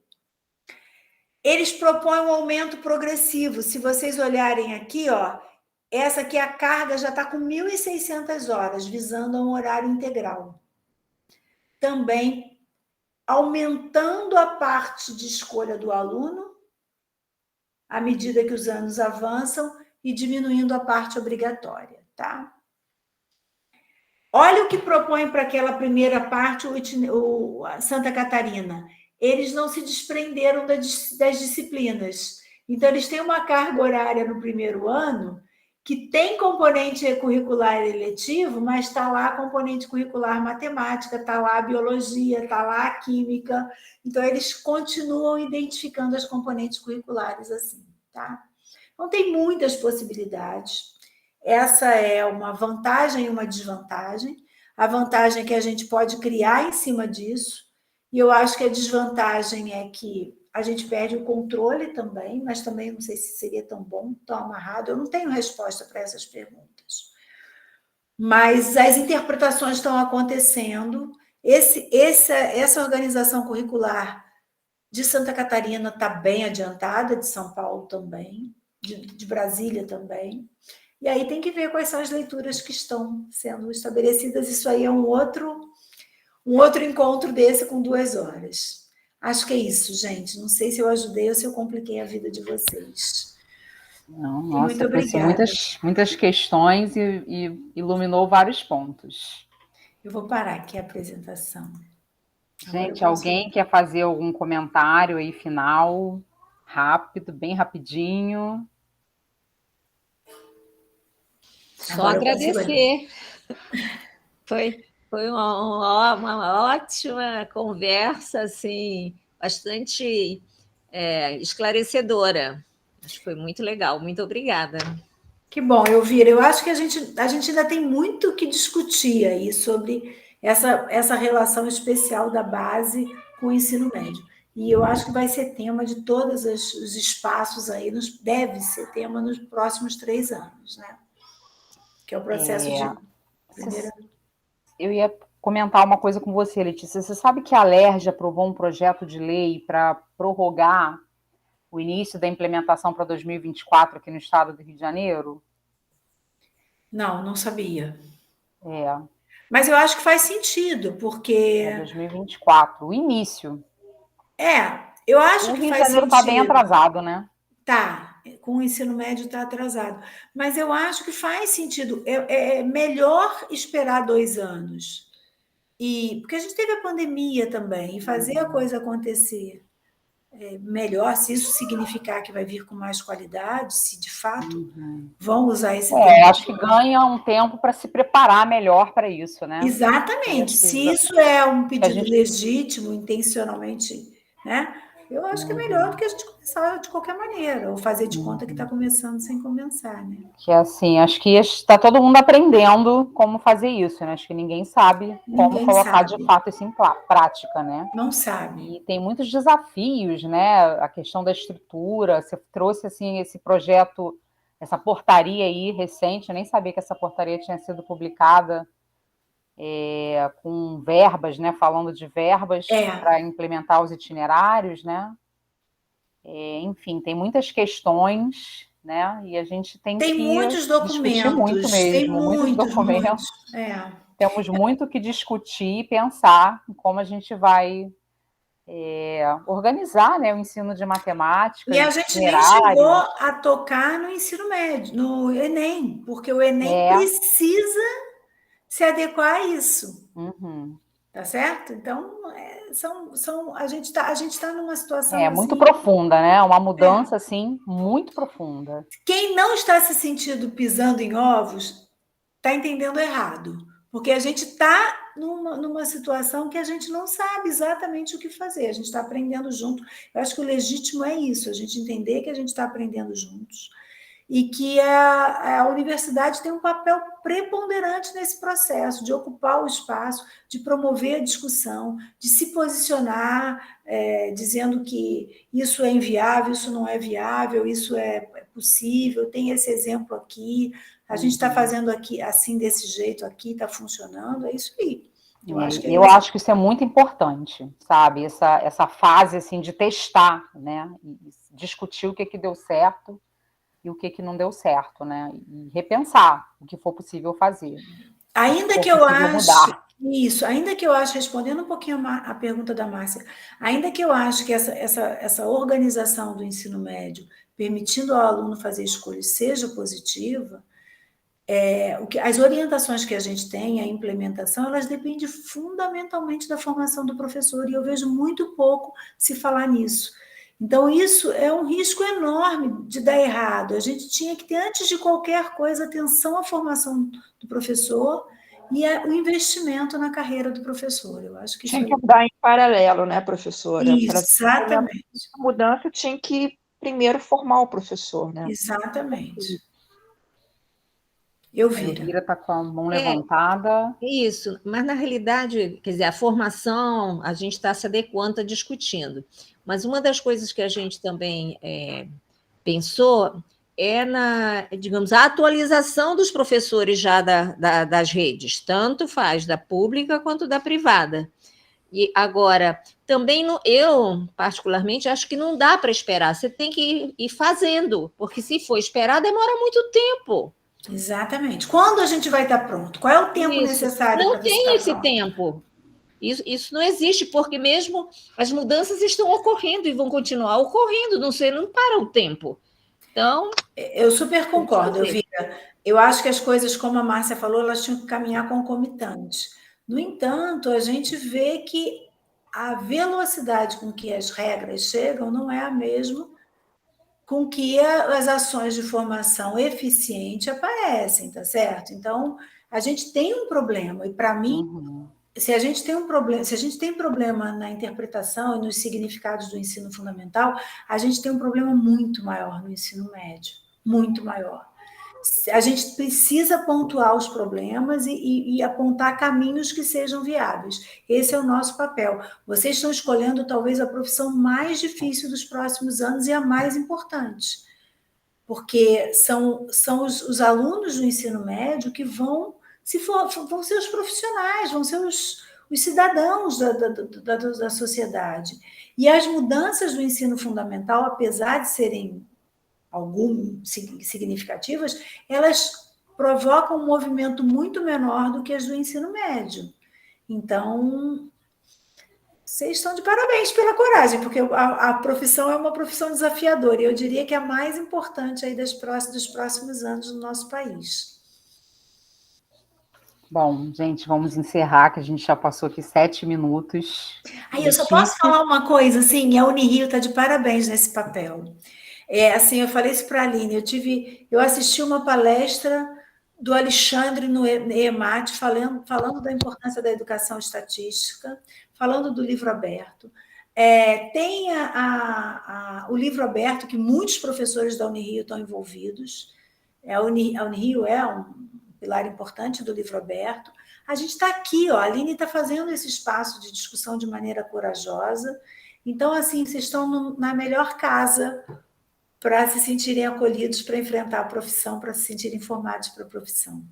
[SPEAKER 2] Eles propõem um aumento progressivo. Se vocês olharem aqui, essa aqui a carga já está com 1.600 horas, visando um horário integral. Também aumentando a parte de escolha do aluno, à medida que os anos avançam, e diminuindo a parte obrigatória, tá? Olha o que propõe para aquela primeira parte o Santa Catarina. Eles não se desprenderam das disciplinas. Então, eles têm uma carga horária no primeiro ano que tem componente curricular eletivo, mas está lá a componente curricular matemática, está lá a biologia, está lá a química. Então, eles continuam identificando as componentes curriculares assim, tá? Então, tem muitas possibilidades. Essa é uma vantagem e uma desvantagem. A vantagem é que a gente pode criar em cima disso, e eu acho que a desvantagem é que a gente perde o controle também, mas também não sei se seria tão bom, tão amarrado. Eu não tenho resposta para essas perguntas. Mas as interpretações estão acontecendo. Essa organização curricular de Santa Catarina está bem adiantada, de São Paulo também, de Brasília também. E aí tem que ver quais são as leituras que estão sendo estabelecidas. Isso aí é um outro encontro desse com 2 horas. Acho que é isso, gente. Não sei se eu ajudei ou se eu compliquei a vida de vocês.
[SPEAKER 1] Não,
[SPEAKER 2] E
[SPEAKER 1] nossa,
[SPEAKER 2] muito
[SPEAKER 1] trouxe
[SPEAKER 2] obrigada.
[SPEAKER 1] muitas questões e iluminou vários pontos.
[SPEAKER 2] Eu vou parar aqui a apresentação.
[SPEAKER 1] Gente, alguém quer fazer algum comentário aí final? Rápido, bem rapidinho.
[SPEAKER 3] Só agradecer. Foi uma ótima conversa, assim, bastante esclarecedora. Acho que foi muito legal. Muito obrigada.
[SPEAKER 2] Que bom, Elvira. Eu acho que a gente ainda tem muito que discutir aí sobre essa relação especial da base com o ensino médio. E eu acho que vai ser tema de todos os espaços aí, deve ser tema nos próximos 3 anos, né? Que é o processo de primeira...
[SPEAKER 1] Eu ia comentar uma coisa com você, Letícia. Você sabe que a Alerj aprovou um projeto de lei para prorrogar o início da implementação para 2024 aqui no estado do Rio de Janeiro?
[SPEAKER 2] Não sabia.
[SPEAKER 1] É.
[SPEAKER 2] Mas eu acho que faz sentido, porque...
[SPEAKER 1] É 2024, o início.
[SPEAKER 2] Eu acho que faz sentido. O Rio de
[SPEAKER 1] Janeiro está bem atrasado, né?
[SPEAKER 2] Tá, com o ensino médio está atrasado. Mas eu acho que faz sentido. É melhor esperar 2 anos. Porque a gente teve a pandemia também, e fazer a coisa acontecer melhor, se isso significar que vai vir com mais qualidade, se de fato vão usar esse tempo.
[SPEAKER 1] Acho que ganha um tempo para se preparar melhor para isso, né?
[SPEAKER 2] Exatamente. Se isso é um pedido legítimo, intencionalmente, né? Eu acho que é melhor do que a gente começar de qualquer maneira, ou fazer de conta que está começando sem começar, né?
[SPEAKER 1] Que assim, acho que está todo mundo aprendendo como fazer isso, né? Acho que ninguém sabe como colocar de fato isso em prática, né?
[SPEAKER 2] Não sabe.
[SPEAKER 1] E tem muitos desafios, né? A questão da estrutura. Você trouxe assim esse projeto, essa portaria aí recente, eu nem sabia que essa portaria tinha sido publicada. Com verbas, né? Falando de verbas para implementar os itinerários, né? Enfim, tem muitas questões, né? E a gente tem que
[SPEAKER 2] muitos documentos,
[SPEAKER 1] discutir muito mesmo,
[SPEAKER 2] tem muitos documentos.
[SPEAKER 1] Temos muito que discutir e pensar em como a gente vai organizar, né, o ensino de matemática.
[SPEAKER 2] E a gente nem chegou a tocar no ensino médio, no Enem, porque o Enem precisa se adequar a isso. Tá certo? Então, a gente tá numa situação
[SPEAKER 1] Muito
[SPEAKER 2] assim,
[SPEAKER 1] profunda, né? Uma mudança, assim, muito profunda.
[SPEAKER 2] quem não está se sentindo pisando em ovos está entendendo errado, porque a gente está numa situação que a gente não sabe exatamente o que fazer, a gente está aprendendo junto. Eu acho que o legítimo é isso, a gente entender que a gente está aprendendo juntos e que a universidade tem um papel preponderante nesse processo de ocupar o espaço, de promover a discussão, de se posicionar, dizendo que isso é inviável, isso não é viável, isso é possível, tem esse exemplo aqui, a gente está fazendo aqui assim, desse jeito aqui, está funcionando, é isso aí.
[SPEAKER 1] Eu acho que isso é muito importante, sabe? Essa fase assim, de testar, né? E discutir o que deu certo e o que não deu certo, né? E repensar o que for possível fazer.
[SPEAKER 2] Ainda que eu acho, ainda que eu acho, respondendo um pouquinho a pergunta da Márcia, ainda que eu acho que essa organização do ensino médio, permitindo ao aluno fazer escolhas, seja positiva, as orientações que a gente tem, a implementação, elas dependem fundamentalmente da formação do professor, e eu vejo muito pouco se falar nisso. Então, isso é um risco enorme de dar errado. A gente tinha que ter, antes de qualquer coisa, atenção à formação do professor e o investimento na carreira do professor. Eu acho que
[SPEAKER 6] tinha que andar em paralelo, né, professora?
[SPEAKER 2] Exatamente.
[SPEAKER 6] A mudança tinha que primeiro formar o professor, né?
[SPEAKER 2] Exatamente. Elvira
[SPEAKER 1] está com a mão levantada.
[SPEAKER 3] Isso, mas na realidade, quer dizer, a formação, a gente está se adequando, está discutindo. Mas uma das coisas que a gente também pensou é digamos, a atualização dos professores já das redes, tanto faz da pública quanto da privada. E agora, também eu, particularmente, acho que não dá para esperar, você tem que ir fazendo, porque se for esperar, demora muito tempo.
[SPEAKER 2] Exatamente. Quando a gente vai estar pronto? Qual é o tempo necessário para
[SPEAKER 3] Não
[SPEAKER 2] você
[SPEAKER 3] tem
[SPEAKER 2] estar
[SPEAKER 3] esse
[SPEAKER 2] pronto?
[SPEAKER 3] tempo. Isso não existe, porque mesmo as mudanças estão ocorrendo e vão continuar ocorrendo, não para o tempo. Então.
[SPEAKER 2] Eu super concordo, Elvira. Eu acho que as coisas, como a Márcia falou, elas tinham que caminhar concomitantes. No entanto, a gente vê que a velocidade com que as regras chegam não é a mesma com que as ações de formação eficiente aparecem, tá certo? Então, a gente tem um problema, e para mim, se a gente tem problema na interpretação e nos significados do ensino fundamental, a gente tem um problema muito maior no ensino médio, muito maior. A gente precisa pontuar os problemas e apontar caminhos que sejam viáveis. Esse é o nosso papel. Vocês estão escolhendo talvez a profissão mais difícil dos próximos anos e a mais importante, porque são os alunos do ensino médio que vão ser os profissionais, vão ser os cidadãos da sociedade. E as mudanças do ensino fundamental, apesar de serem significativas, elas provocam um movimento muito menor do que as do ensino médio. Então, vocês estão de parabéns pela coragem, porque a profissão é uma profissão desafiadora, e eu diria que é a mais importante aí dos próximos anos no nosso país.
[SPEAKER 1] Bom, gente, vamos encerrar, que a gente já passou aqui 7 minutos.
[SPEAKER 2] Aí, eu só posso falar uma coisa, assim, a Unirio está de parabéns nesse papel. Assim, eu falei isso para a Aline, eu assisti uma palestra do Alexandre no EMAT, falando da importância da educação estatística, falando do livro aberto. Tem o livro aberto, que muitos professores da Unirio estão envolvidos. A Unirio é um pilar importante do livro aberto. A gente está aqui, a Aline está fazendo esse espaço de discussão de maneira corajosa. Então, assim, vocês estão na melhor casa para se sentirem acolhidos, para enfrentar a profissão, para se sentirem formados para a profissão.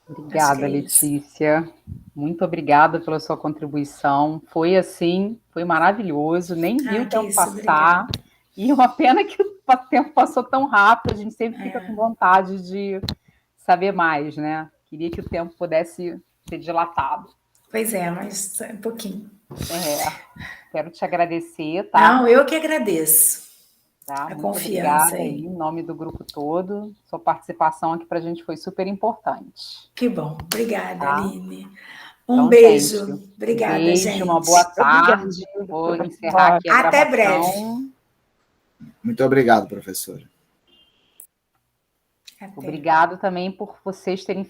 [SPEAKER 1] Obrigada, Letícia. Muito obrigada pela sua contribuição. Foi maravilhoso, nem vi o tempo passar. Obrigada. E uma pena que o tempo passou tão rápido, a gente sempre fica com vontade de saber mais, né? Queria que o tempo pudesse ser dilatado.
[SPEAKER 2] Pois é, mas um pouquinho.
[SPEAKER 1] Quero te agradecer, tá?
[SPEAKER 2] Não, eu que agradeço.
[SPEAKER 1] Tá?
[SPEAKER 2] A
[SPEAKER 1] Muito
[SPEAKER 2] confiança
[SPEAKER 1] obrigada aí, em nome do grupo todo. Sua participação aqui para a gente foi super importante.
[SPEAKER 2] Que bom. Obrigada, Aline. Um
[SPEAKER 1] Então,
[SPEAKER 2] beijo.
[SPEAKER 1] gente,
[SPEAKER 2] Obrigada,
[SPEAKER 1] beijo,
[SPEAKER 2] gente.
[SPEAKER 1] uma boa tarde.
[SPEAKER 6] Obrigada.
[SPEAKER 1] Vou encerrar aqui a
[SPEAKER 2] Até
[SPEAKER 1] gravação.
[SPEAKER 5] Muito obrigado, professora.
[SPEAKER 2] Até.
[SPEAKER 1] Obrigado também por vocês terem